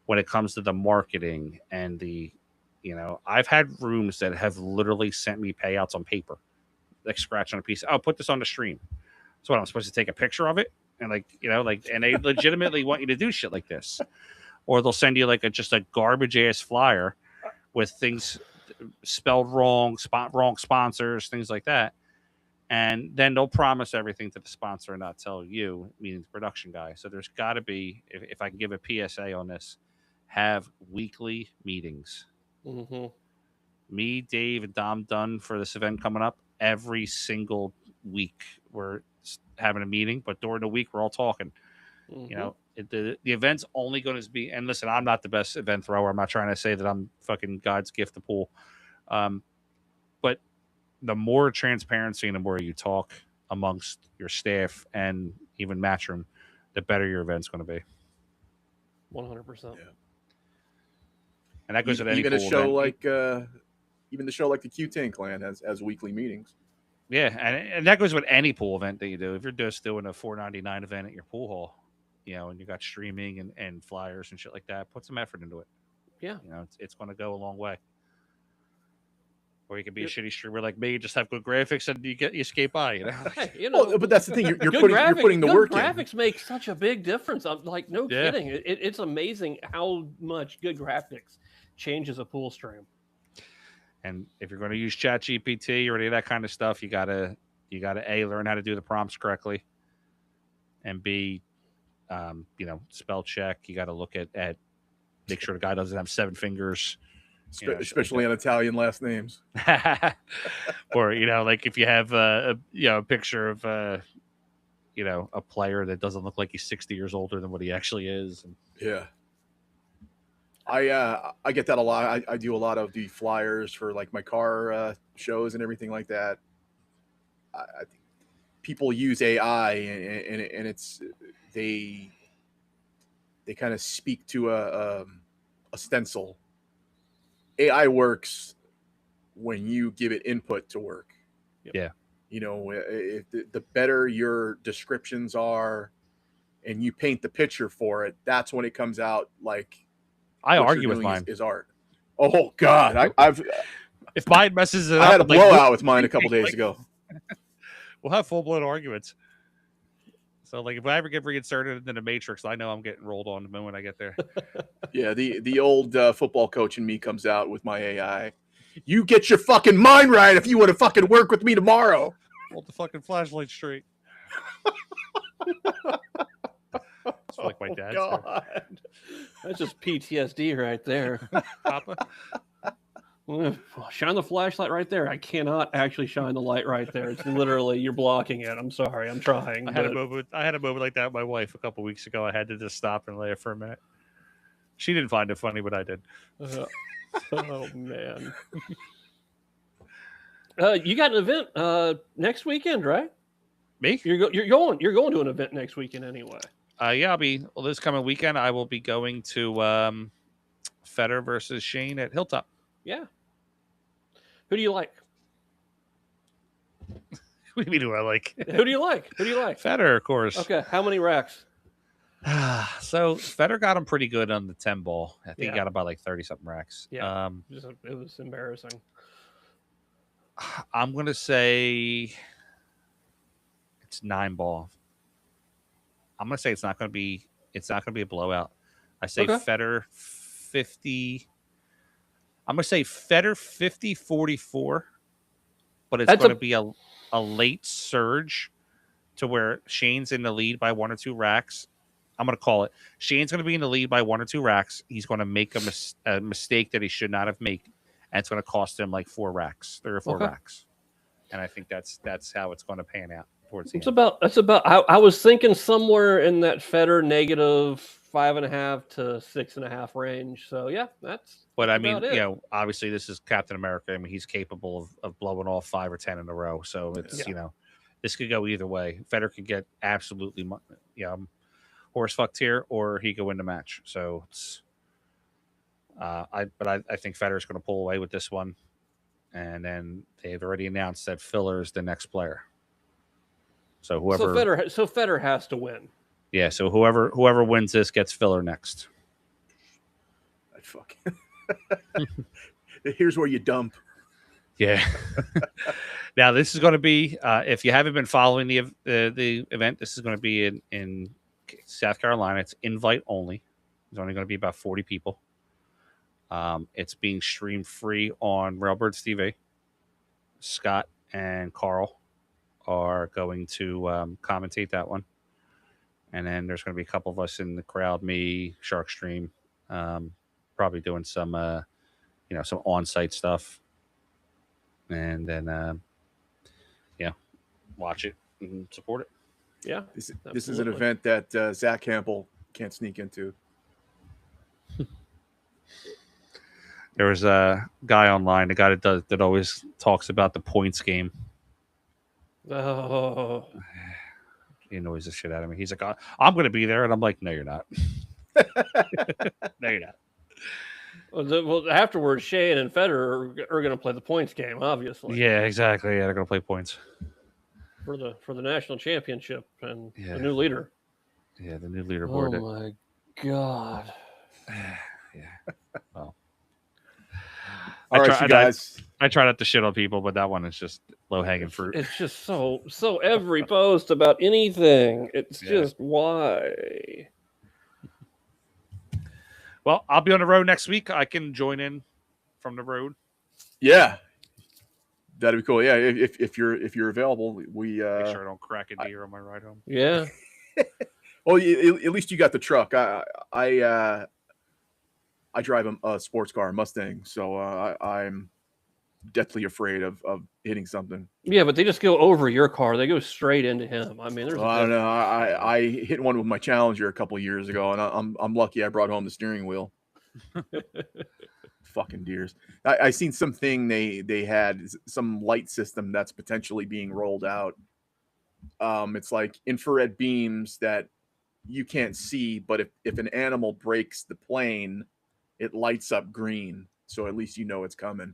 When it comes to the marketing and the, you know, I've had rooms that have literally sent me payouts on paper, like scratch on a piece. I'll put this on the stream. So what, I'm supposed to take a picture of it? And like, you know, like, and they legitimately want you to do shit like this. Or they'll send you like just a garbage ass flyer with things spelled wrong, wrong sponsors, things like that. And then they'll promise everything to the sponsor and not tell you, meaning the production guy. So there's got to be, if I can give a PSA on this, have weekly meetings. Me, Dave, and Dom Dunn for this event coming up. Every single week we're having a meeting, but during the week we're all talking. You know, the event's only going to be, and listen, I'm not the best event thrower. I'm not trying to say that I'm fucking God's gift to pool. But the more transparency and the more you talk amongst your staff and even Matchroom, the better your event's going to be. 100%. Yeah. And that goes with any even pool a show event. like even the show like the Q10 Clan has weekly meetings. Yeah, and that goes with any pool event that you do. If you're just doing a $4.99 event at your pool hall, you know, and you got streaming and flyers and shit like that, put some effort into it. Yeah, you know, it's going to go a long way. Or you could be a shitty streamer like me, just have good graphics, and you skate by. You know, hey, you know, but that's the thing. You're graphics, putting the work in. Graphics make such a big difference. I'm like, no kidding. It's amazing how much good graphics changes a pool stream. And if you're going to use ChatGPT or any of that kind of stuff, you gotta A, learn how to do the prompts correctly, and B, you know, spell check. You got to look at make sure the guy doesn't have 7 fingers. Especially on Italian last names. Or, you know, like if you have a picture of you know, a player that doesn't look like he's 60 years older than what he actually is. Yeah. I get that a lot. I do a lot of the flyers for like my car shows and everything like that. I think people use AI and it's they kind of speak to a stencil. AI works when you give it input to work. Yeah. You know, if the better your descriptions are and you paint the picture for it, that's when it comes out like I argue with mine. Is art. Oh God. I've if mine messes it up, I had a blowout with mine a couple days ago. We'll have full-blown arguments. So, like, if I ever get reinserted into the Matrix, I know I'm getting rolled on the moment I get there. Yeah, the old football coach in me comes out with my AI. You get your fucking mind right if you want to fucking work with me tomorrow. Hold the fucking flashlight straight. It's like my dad's. God. That's just PTSD right there. Papa. Shine the flashlight right there. I cannot actually shine the light right there. It's literally you're blocking it. I'm sorry. I'm trying. I had a moment like that with my wife a couple weeks ago. I had to just stop and lay it for a minute. She didn't find it funny, but I did. Oh man. You got an event next weekend, right? Me? You're going to an event next weekend anyway. Yeah, this coming weekend. I will be going to Federer versus Shane at Hilltop. Yeah. Who do you like? What do you mean? Who I like? Who do you like? Federer, of course. Okay. How many racks? So Federer got him pretty good on the 10 ball. I think he Yeah. got about like 30 something racks. Yeah. It was embarrassing. I'm gonna say it's 9 ball. I'm gonna say it's not gonna be a blowout. I say Okay. Federer 50. I'm gonna say Federer 50-44, but it's gonna be a late surge to where Shane's in the lead by 1 or 2 racks. I'm gonna call it. Shane's gonna be in the lead by 1 or 2 racks. He's gonna make a mistake that he should not have made, and it's gonna cost him like 4 racks, 3 or 4 racks. And I think that's how it's gonna pan out towards the end. That's about. I was thinking somewhere in that Federer -5.5 to 6.5 range. So yeah, that's. But I mean, about it. Obviously this is Captain America. I mean, he's capable of blowing off 5 or 10 in a row. So it's this could go either way. Federer could get absolutely horse fucked here, or he could win the match. So it's. I think Federer's going to pull away with this one, and then they've already announced that Filler is the next player. So whoever. So Federer has to win. Yeah. So whoever wins this gets Filler next. Fuck. Here's where you dump. Yeah. Now this is going to be if you haven't been following the event, this is going to be in South Carolina. It's invite only. There's only going to be about 40 people. It's being streamed free on Railbirds TV. Scott and Carl are going to commentate that one, and then there's going to be a couple of us in the crowd. Me, Sharkstream, probably doing some some on-site stuff, and then watch it and support it. Yeah, this is an event that Zach Campbell can't sneak into. There was a guy online, the guy that always talks about the points game. Oh, He annoys the shit out of me. He's like, I'm going to be there, and I'm like, no, you're not. No, you're not. well, afterwards, Shane and Federer are going to play the points game, obviously. Yeah, exactly. Yeah, they're going to play points for the national championship and Yeah. the new leader. Yeah, the new leaderboard. Oh my God. Yeah. Well. All right, you guys. I try not to shit on people, but that one is just low hanging fruit. It's just so every post about anything. It's just why. Well, I'll be on the road next week. I can join in from the road. Yeah, that'd be cool. Yeah, if you're available, we make sure I don't crack a deer on my ride home. Yeah. Well, at least you got the truck. I drive a sports car, Mustang, so I'm deathly afraid of hitting something. Yeah, but they just go over your car. They go straight into him. I mean, there's. I don't know. I hit one with my Challenger a couple of years ago, and I'm lucky I brought home the steering wheel. Fucking deers. I seen something they had some light system that's potentially being rolled out. It's like infrared beams that you can't see, but if an animal breaks the plane, it lights up green, so at least you know it's coming.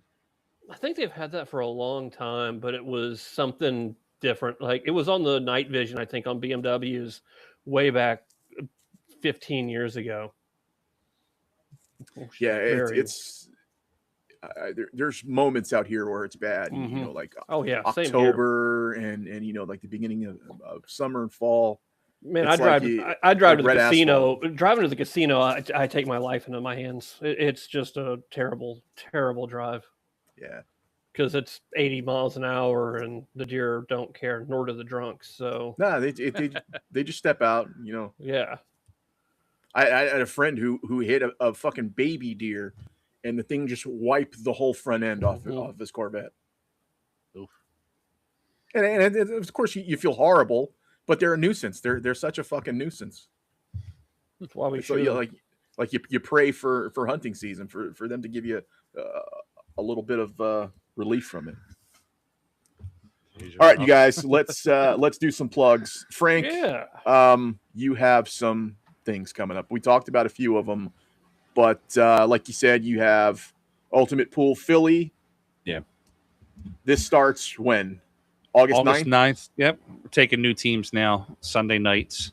I think they've had that for a long time, but it was something different. Like it was on the night vision, I think, on BMWs way back 15 years ago. Yeah, there's moments out here where it's bad. Mm-hmm. You know, like October and like the beginning of summer and fall. Man, I drive to the casino. Driving to the casino, I take my life into my hands. It's just a terrible, terrible drive. Yeah. Because it's 80 miles an hour and the deer don't care, nor do the drunks. So No, they just step out. You know, yeah, I had a friend who hit a fucking baby deer, and the thing just wiped the whole front end off his Corvette. Oof. And of course you feel horrible, but they're a nuisance. They're such a fucking nuisance. that's why we So shoot. like you pray for hunting season for them to give you a little bit of relief from it. All right, you guys, let's do some plugs. Frank, Yeah. You have some things coming up. We talked about a few of them, but like you said, you have Ultimate Pool Philly. Yeah. This starts when? August 9th. Yep. We're taking new teams now, Sunday nights.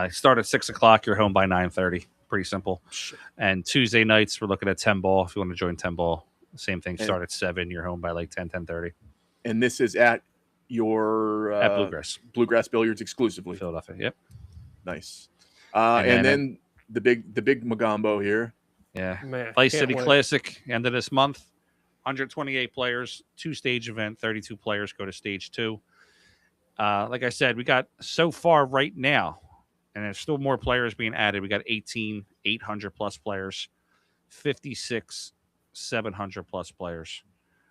Start at 6 o'clock. You're home by 9:30. Pretty simple. Shit. And Tuesday nights, we're looking at 10 ball. If you want to join 10 ball, same thing. Start at 7. You're home by like 10:30. And this is at your At Bluegrass Billiards exclusively. Philadelphia. Yep. Nice. And then the big Magombo here. Yeah. Man, Vice can't City wait. Classic, end of this month. 128 players, 2-stage event, 32 players go to stage 2. Like I said, we got so far right now, and there's still more players being added. We got 18 800 plus players, 56 700 plus players.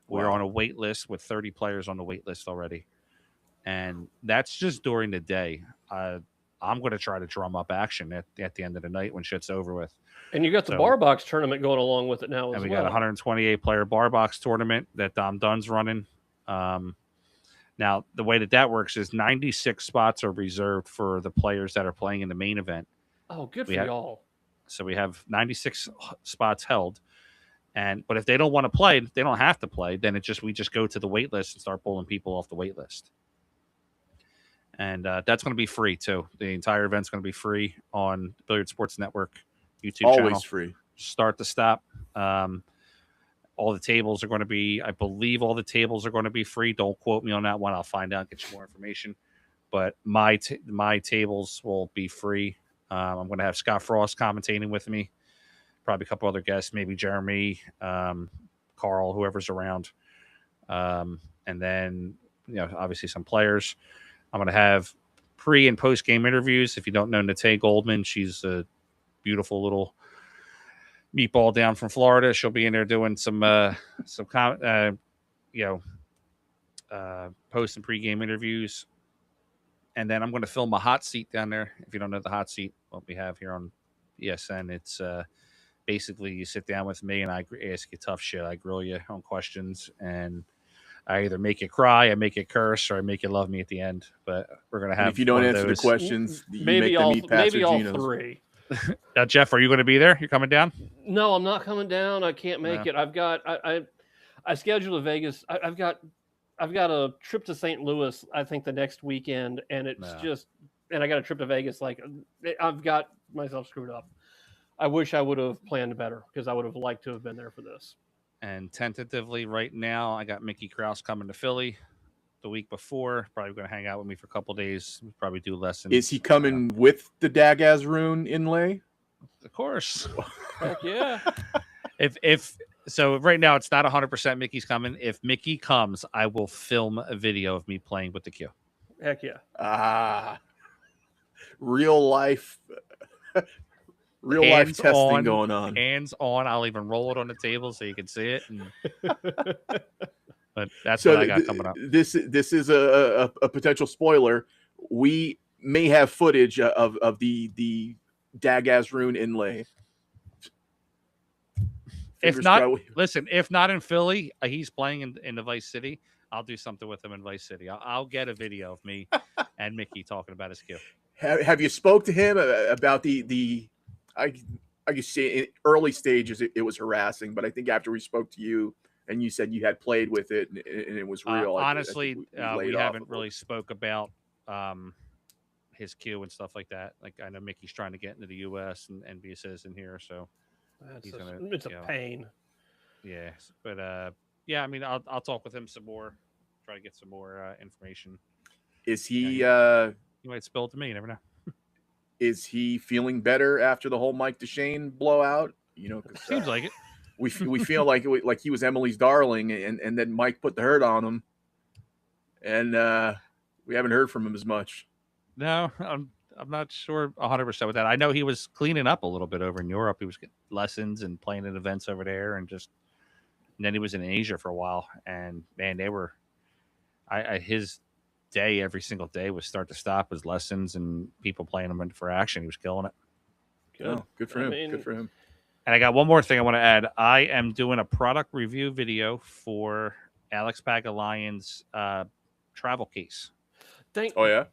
We're Wow. on a wait list with 30 players on the wait list already. And that's just during the day. I'm going to try to drum up action at the end of the night when shit's over with. And you got the bar box tournament going along with it now as And we well. got a 128 player bar box tournament that Dom Dunn's running. Now, the way that works is 96 spots are reserved for the players that are playing in the main event. Oh, good for y'all. So we have 96 spots held. But if they don't want to play, they don't have to play. Then we just go to the wait list and start pulling people off the wait list. And that's going to be free too. The entire event's going to be free on the Billiard Sports Network YouTube channel. Always free. Start to stop. All the tables are going to be, I believe all the tables are going to be free. Don't quote me on that one. I'll find out, get you more information. But my tables will be free. I'm going to have Scott Frost commentating with me. Probably a couple other guests, maybe Jeremy, Carl, whoever's around. And then, obviously some players. I'm going to have pre and post game interviews. If you don't know Nate Goldman, she's a beautiful little meatball down from Florida. She'll be in there doing some post and pre-game interviews. And then I'm going to film a hot seat down there. If you don't know the hot seat, what we have here on ESN, it's basically you sit down with me and I ask you tough shit. I grill you on questions and I either make you cry, I make you curse, or I make you love me at the end. But we're going to have. And if you don't answer the questions, you make them eat Pastor Gino's. Three. Jeff, are you going to be there? You're coming down? No, I'm not coming down. I can't make it. I've got I scheduled a Vegas. I've got a trip to St. Louis. I think the next weekend, and and I got a trip to Vegas. Like I've got myself screwed up. I wish I would have planned better because I would have liked to have been there for this. And tentatively, right now, I got Mickey Krause coming to Philly the week before. Probably going to hang out with me for a couple of days. We'll probably do lessons. Is he coming with the Dagaz rune inlay? Of course. Heck yeah. So right now it's not 100% Mickey's coming. If Mickey comes, I will film a video of me playing with the cue. Heck yeah. Real life testing going on. Hands on. I'll even roll it on the table so you can see it. But that's what I got coming up. This is a potential spoiler. We may have footage of the Dagaz rune inlay. If not in Philly, he's playing in the Vice City. I'll do something with him in Vice City. I'll get a video of me and Mickey talking about his cue. Have you spoke to him about the I can say in early stages it was harassing, but I think after we spoke to you and you said you had played with it and it was real. Honestly, we haven't really spoke about his cue and stuff like that. Like I know Mickey's trying to get into the U.S. and be a citizen here, so it's a pain. Yeah, but I mean, I'll talk with him some more, try to get some more information. Is he? He might spill it to me. You never know. Is he feeling better after the whole Mike DeShane blowout? Seems like it. we feel like he was Emily's darling, and then Mike put the hurt on him, and we haven't heard from him as much. No, I'm not sure 100% with that. I know he was cleaning up a little bit over in Europe. He was getting lessons and playing at events over there, and then he was in Asia for a while. And man, they were, his day every single day was start to stop was lessons and people playing him for action. He was killing it. Good. Oh, good for him. Good for him. And I got one more thing I want to add. I am doing a product review video for Alex Pagalion's travel case. Oh yeah.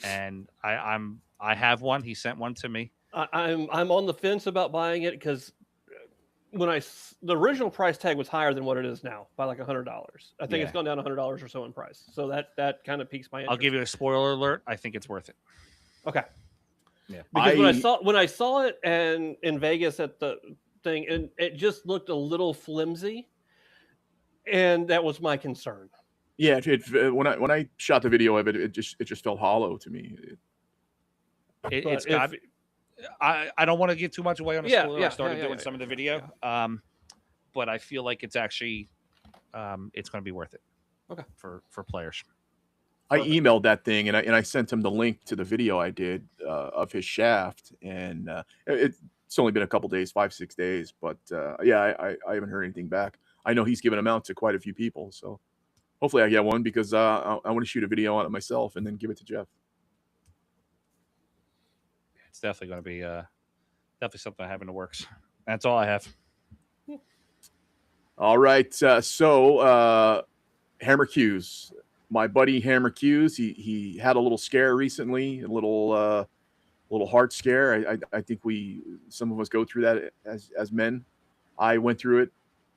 And I have one. He sent one to me. I'm on the fence about buying it because the original price tag was higher than what it is now by like $100. I think it's gone down $100 or so in price. So that kind of piques my interest. I'll give you a spoiler alert. I think it's worth it. Okay. Yeah. Because when I saw it and in Vegas at the thing, and it just looked a little flimsy, and that was my concern. Yeah, when I shot the video of it, it just felt hollow to me. It's got. I don't want to give too much away on the spoiler. I started doing some of the video, but I feel like it's actually it's going to be worth it. Okay. For players. I emailed that thing and I sent him the link to the video I did of his shaft, and it's only been a couple days, 5-6 days, but I haven't heard anything back. I know he's given them out to quite a few people, so hopefully I get one because I want to shoot a video on it myself and then give it to Jeff. It's definitely going to be definitely something I have in the works. That's all I have. All right, so Hammer Q's. My buddy Hammer Q's, he had a little scare recently, a little heart scare. I think some of us go through that as men. I went through it,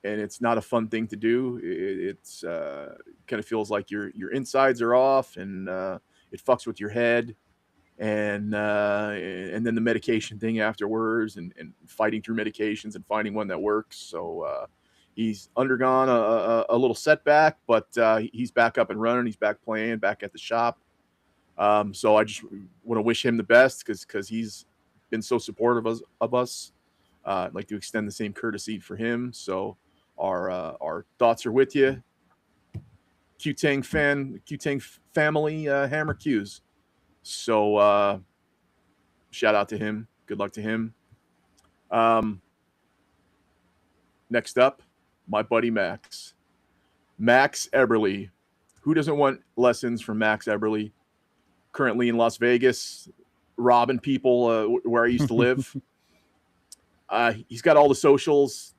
and it's not a fun thing to do. It's kind of feels like your insides are off, and it fucks with your head, and then the medication thing afterwards, and fighting through medications and finding one that works. So he's undergone a little setback, but he's back up and running. He's back playing, back at the shop. So I just want to wish him the best because he's been so supportive of us. I'd like to extend the same courtesy for him. So our thoughts are with you. Tang family, Hammer Q's. So shout out to him. Good luck to him. Next up, my buddy Max Eberly. Who doesn't want lessons from Max Eberly? Currently in Las Vegas, robbing people where I used to live. He's got all the socials.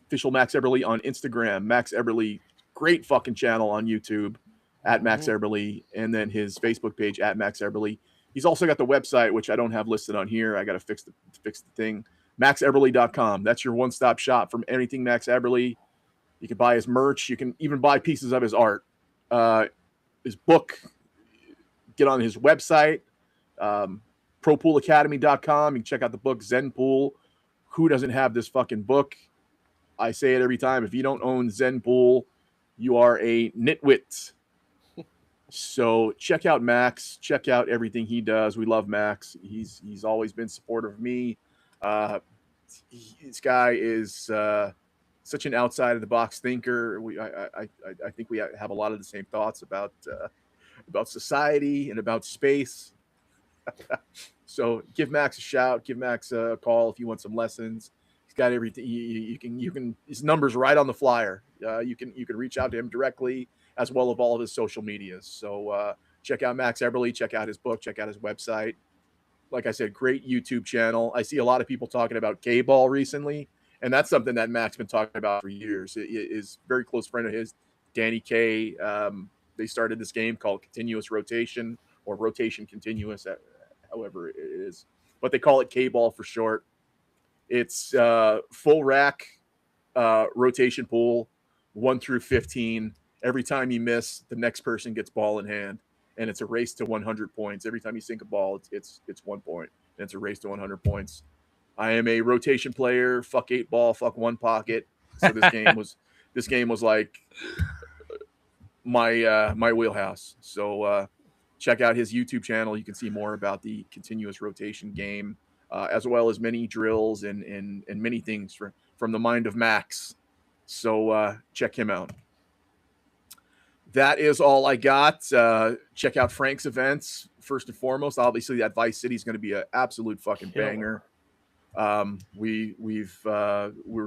Official Max Eberly on Instagram. Max Eberly, great fucking channel on YouTube at Max Eberly, and then his Facebook page at Max Eberly. He's also got the website, which I don't have listed on here. I got to fix the thing. MaxEberly.com. That's your one-stop shop from anything Max Eberly. You can buy his merch. You can even buy pieces of his art. His book. Get on his website, ProPoolAcademy.com. You can check out the book Zen Pool. Who doesn't have this fucking book? I say it every time. If you don't own Zen Pool, you are a nitwit. So check out Max. Check out everything he does. We love Max. He's always been supportive of me. This guy is such an outside of the box thinker. I think we have a lot of the same thoughts about society and about space. So give Max a shout. Give Max a call if you want some lessons. He's got everything. You can. His number's right on the flyer. You can reach out to him directly, as well as all of his social medias. So check out Max Eberly. Check out his book. Check out his website. Like I said, great YouTube channel. I see a lot of people talking about K-ball recently, and that's something that Mac's been talking about for years. Is a very close friend of his, Danny K. They started this game called Continuous Rotation, or Rotation Continuous, however it is. But they call it K-ball for short. It's full rack rotation pool, 1 through 15. Every time you miss, the next person gets ball in hand, and it's a race to 100 points. Every time you sink a ball, it's 1 point, and it's a race to 100 points. I am a rotation player. Fuck 8 ball. Fuck 1 pocket. So this game was like my wheelhouse. So check out his YouTube channel. You can see more about the continuous rotation game, as well as many drills and many things from from the mind of Max. So check him out. That is all I got. Check out Frank's events first and foremost. Obviously, that Vice City is going to be an absolute fucking banger. We're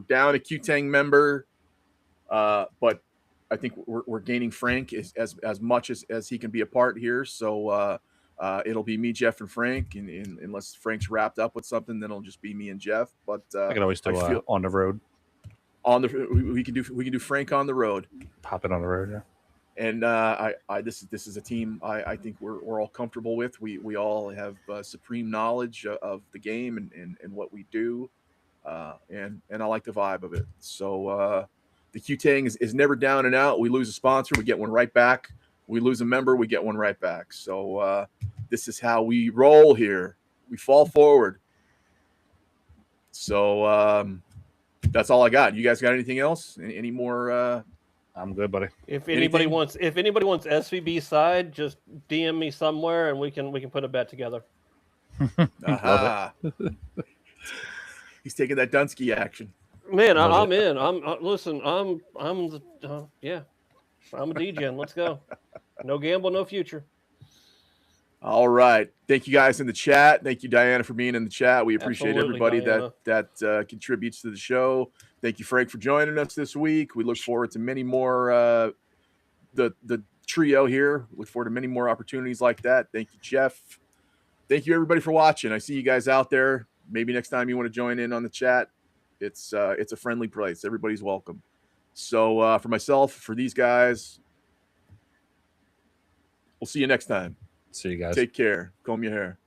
down a Q-Tang member, but I think we're gaining Frank as much as he can be a part here. So it'll be me, Jeff, and Frank. And unless Frank's wrapped up with something, then it'll just be me and Jeff. But I can always do on the road. We can do Frank on the road. Pop it on the road, yeah. And this is a team I think we're all comfortable with. We all have supreme knowledge of the game and what we do, and I like the vibe of it. So the Q-Tang is never down and out. We lose a sponsor, we get one right back. We lose a member, we get one right back. So this is how we roll here. We fall forward. So that's all I got. You guys got anything else? Any more? I'm good, buddy. If anybody wants SVB side, just DM me somewhere and we can put a bet together. He's taking that Dunsky action. Man, I'm in. Listen. I'm a DJ. Let's go. No gamble, no future. All right. Thank you guys in the chat. Thank you, Diana, for being in the chat. We appreciate Absolutely, everybody Diana. that contributes to the show. Thank you, Frank, for joining us this week. We look forward to many more. The trio here. Look forward to many more opportunities like that. Thank you, Jeff. Thank you, everybody, for watching. I see you guys out there. Maybe next time you want to join in on the chat, it's a friendly place. Everybody's welcome. So for myself, for these guys, we'll see you next time. See you guys. Take care. Comb your hair.